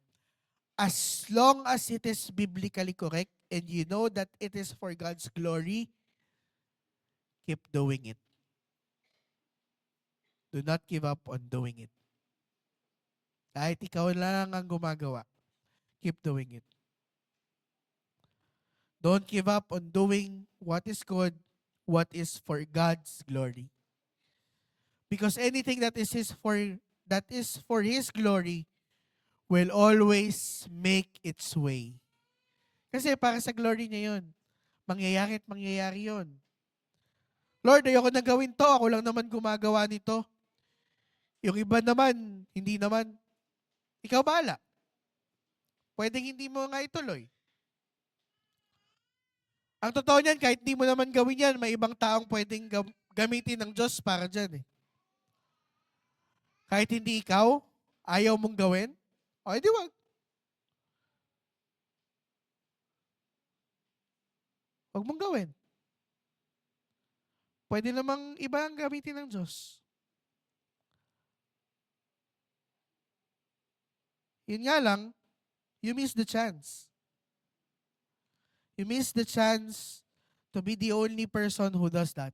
As long as it is biblically correct and you know that it is for God's glory, keep doing it. Do not give up on doing it. Kahit ikaw lang ang gumagawa, keep doing it. Don't give up on doing what is good, what is for God's glory. Because anything that is for His glory will always make its way. Kasi para sa glory niya yun. Mangyayari at mangyayari yun. Lord, ayoko na gawin to. Ako lang naman gumagawa nito. Yung iba naman, hindi naman. Ikaw bahala. Pwedeng hindi mo nga ituloy. Ang totoo niyan, kahit hindi mo naman gawin yan, may ibang taong pwedeng gamitin ng Diyos para dyan eh. Kahit hindi ikaw, ayaw mong gawin, o edi wag. Wag mong gawin. Pwede namang iba ang gamitin ng Diyos. Yun nga lang, you miss the chance. You miss the chance to be the only person who does that.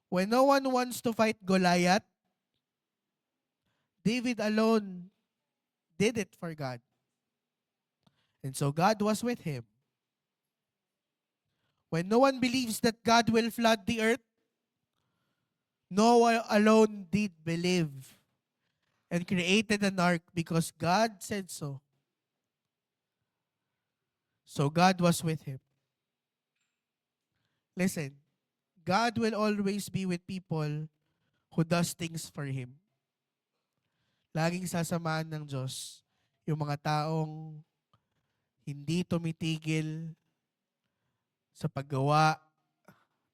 When no one wants to fight Goliath, David alone did it for God. And so God was with him. When no one believes that God will flood the earth, Noah alone did believe and created an ark because God said so. So God was with him. Listen, God will always be with people who does things for Him. Laging sasamahan ng Diyos yung mga taong hindi tumitigil sa paggawa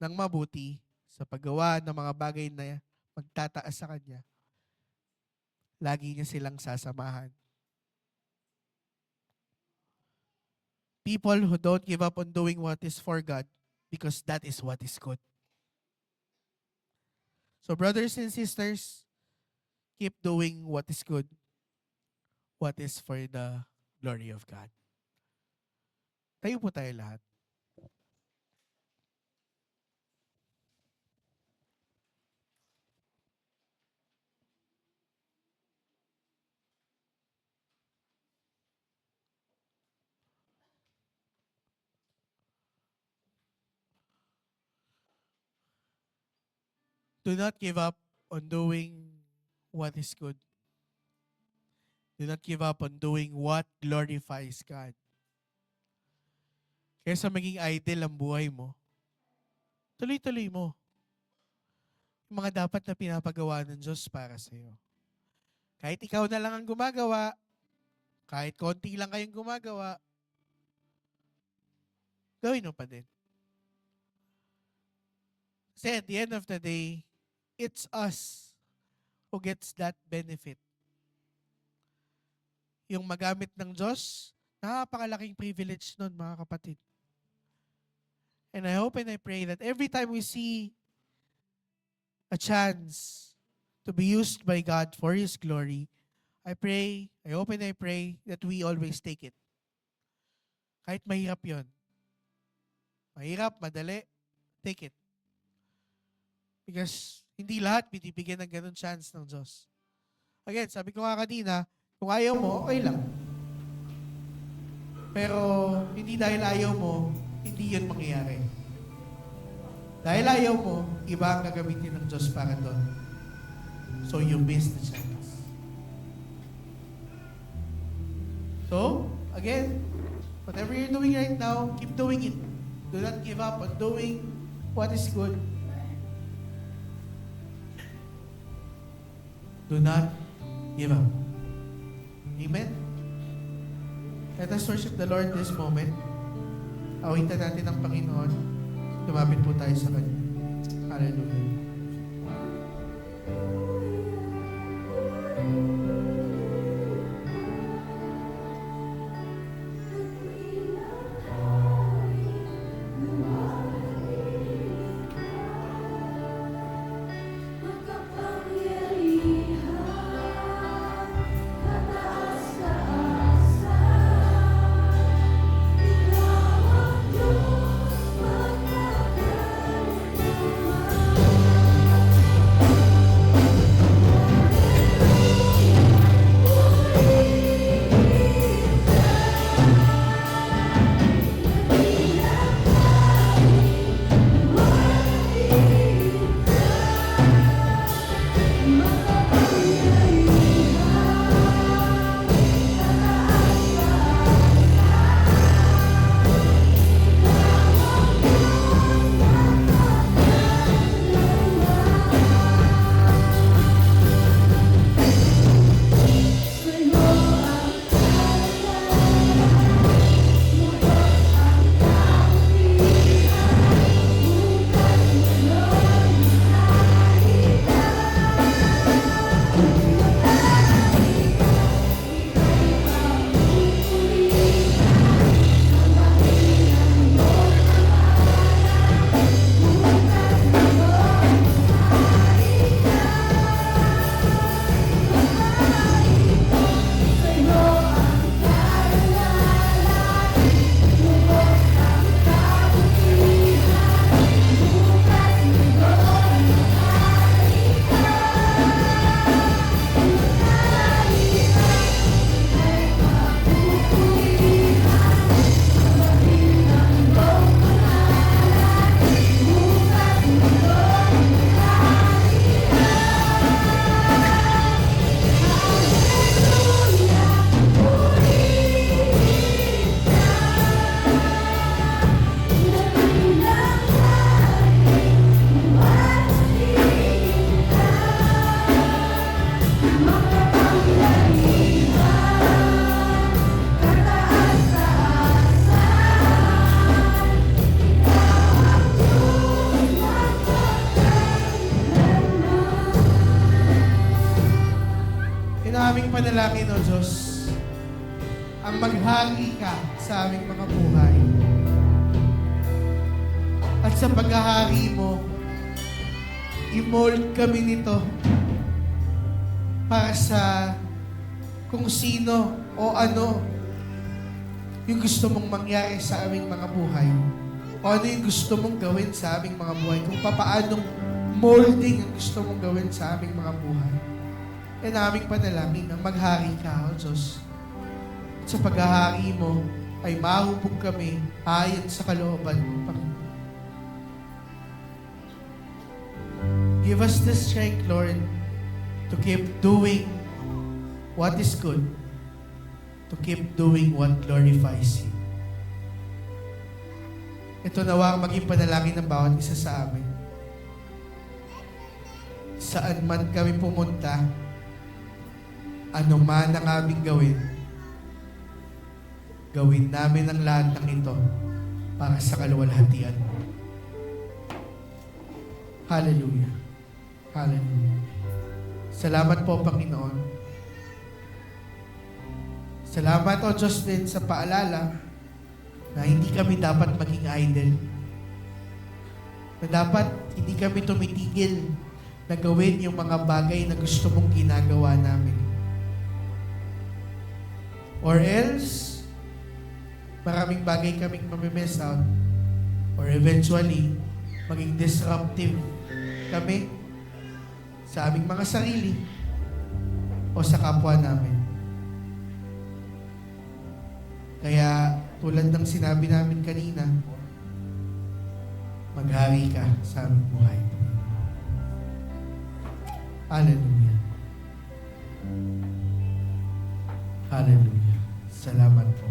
ng mabuti, sa paggawa ng mga bagay na magtataas sa Kanya. Lagi niya silang sasamahan. People who don't give up on doing what is for God because that is what is good. So brothers and sisters, keep doing what is good, what is for the glory of God. Tayo po tayo lahat. Do not give up on doing what is good. Do not give up on doing what glorifies God. Kaysa maging idle ang buhay mo, tuloy-tuloy mo yung mga dapat na pinapagawa ng Diyos para sa iyo. Kahit ikaw na lang ang gumagawa, kahit konti lang kayong gumagawa, gawin mo pa din. Kasi at the end of the day, it's us who gets that benefit. Yung magamit ng Diyos, napakalaking privilege nun, mga kapatid. And I hope and I pray that every time we see a chance to be used by God for His glory, I hope and I pray that we always take it. Kahit mahirap yun. Mahirap, madali, take it. Because hindi lahat binibigyan ng ganun chance ng Diyos. Again, sabi ko nga kanina, kung ayaw mo, okay lang. Pero hindi dahil ayaw mo, hindi yun mangyayari. Dahil ayaw mo, iba ang gagamitin ng Diyos para doon. So you miss the chance. So, again, whatever you're doing right now, keep doing it. Do not give up on doing what is good. Do not give up. Amen? Let us worship the Lord this moment. Awitan natin ang Panginoon. Lumapit po tayo sa Kanya. Hallelujah. ang maghari ka sa aming mga buhay. At sa paghahari mo, i-mold kami nito para sa kung sino o ano yung gusto mong mangyari sa aming mga buhay. O ano yung gusto mong gawin sa aming mga buhay. Kung papaanong molding ang gusto mong gawin sa aming mga buhay. Yan ang aming panalangin, ang maghari ka, O Diyos. At sa paghahari mo, ay mahubog kami ayon sa kalooban mo, Panginoon. Give us the strength, Lord, to keep doing what is good, to keep doing what glorifies you. Ito nawa ang maging panalangin ng bawat isa sa amin. Saan man kami pumunta, ano man ang aming gawin, gawin namin ang lahat ng ito para sa kaluwalhatian mo. Hallelujah. Hallelujah. Salamat po, Panginoon. Salamat, O Diyos, din sa paalala na hindi kami dapat maging idle. Na dapat hindi kami tumitigil na gawin yung mga bagay na gusto mong ginagawa namin. Or else, maraming bagay kaming mamimiss out. Or eventually, maging disruptive kami sa aming mga sarili o sa kapwa namin. Kaya, tulad ng sinabi namin kanina, maghari ka sa aming buhay. Hallelujah. Hallelujah. Salamat po.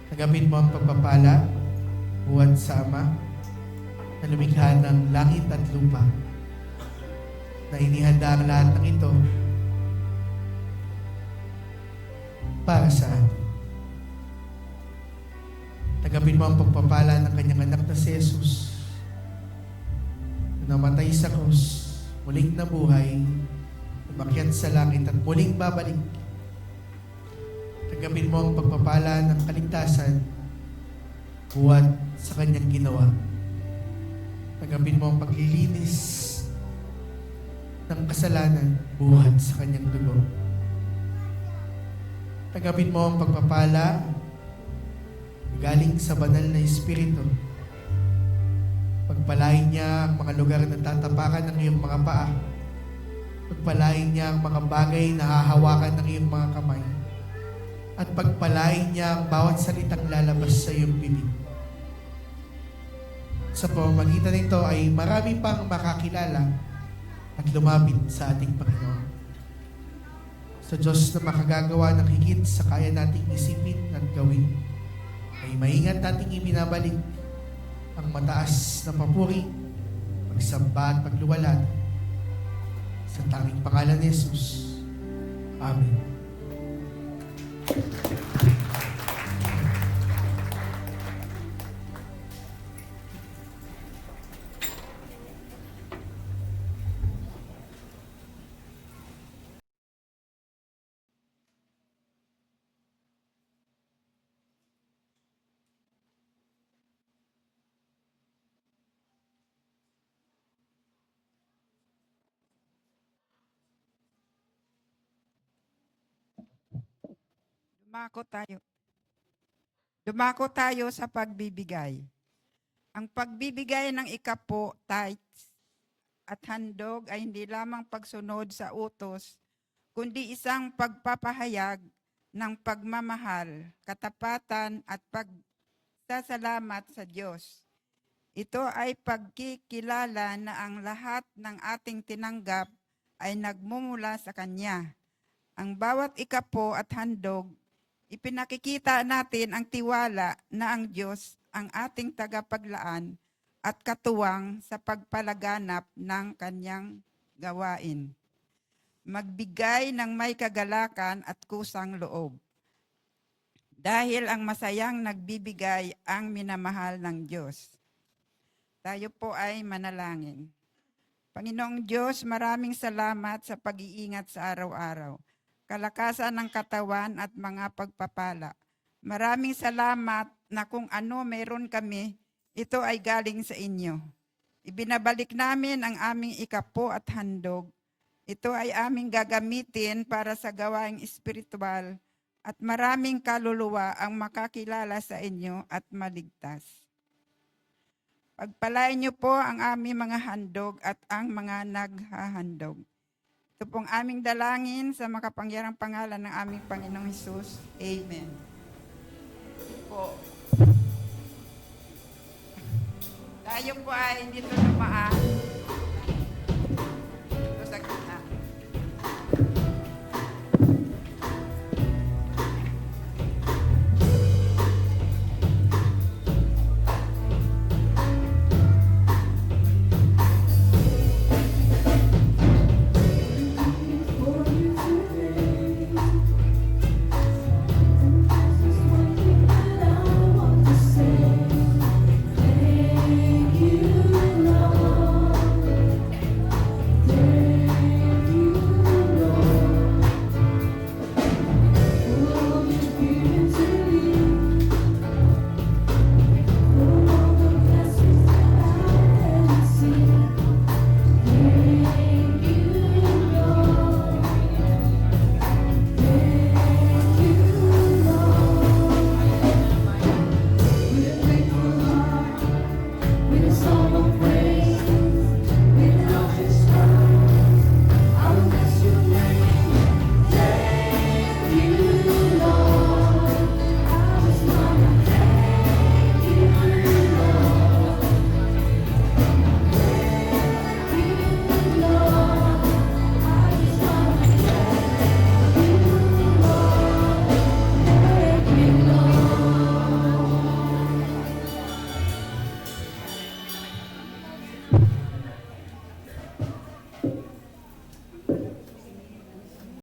Tanggapin mo ang pagpapala, buwan sa Ama, na lumikha ng langit at lupa, na inihanda ang lahat ng ito para sa atin. Tanggapin mo ang pagpapala ng kanyang anak na si Jesus, na namatay sa krus, muling nabuhay, umakyat sa langit at muling babalik. Tanggapin mo ang pagpapala ng kaligtasan buwan sa kanyang ginawa. Tanggapin mo ang paglilinis ng kasalanan buhat sa kanyang dugo. Tanggapin mo ang pagpapala galing sa banal na Espiritu. Pagpalain niya ang mga lugar na tatapakan ng iyong mga paa. Pagpalain niya ang mga bagay na hahawakan ng iyong mga kamay. At pagpalain niya ang bawat salitang lalabas sa iyong bibig. Sa pamamagitan nito ay marami pang makakilala at lumapit sa ating Panginoon. Sa Diyos na makagagawa ng higit sa kaya nating isipin at gawin, ay maingat nating ibinabalik ang mataas na papuri, pagsamba at pagluwalhati sa tanging pangalan ni Jesus. Amen. Dumako tayo. Dumako tayo sa pagbibigay. Ang pagbibigay ng ikapo, tithes, at handog ay hindi lamang pagsunod sa utos, kundi isang pagpapahayag ng pagmamahal, katapatan at pagsasalamat sa Diyos. Ito ay pagkikilala na ang lahat ng ating tinanggap ay nagmumula sa Kanya. Ang bawat ikapo at handog, ipinakikita natin ang tiwala na ang Diyos ang ating tagapaglaan at katuwang sa pagpalaganap ng Kanyang gawain. Magbigay ng may kagalakan at kusang loob. Dahil ang masayang nagbibigay ang minamahal ng Diyos. Tayo po ay manalangin. Panginoong Diyos, maraming salamat sa pag-iingat sa araw-araw. kalakasan ng katawan at mga pagpapala. Maraming salamat na kung ano meron kami, ito ay galing sa inyo. Ibinabalik namin ang aming ikapo at handog. Ito ay aming gagamitin para sa gawaing espiritual at maraming kaluluwa ang makakilala sa inyo at maligtas. Pagpalain niyo po ang aming mga handog at ang mga naghahandog. Ito pong aming dalangin sa makapangyarang pangalan ng aming Panginoong Hesus. Amen. Po. Tayo po ay dito dumaan.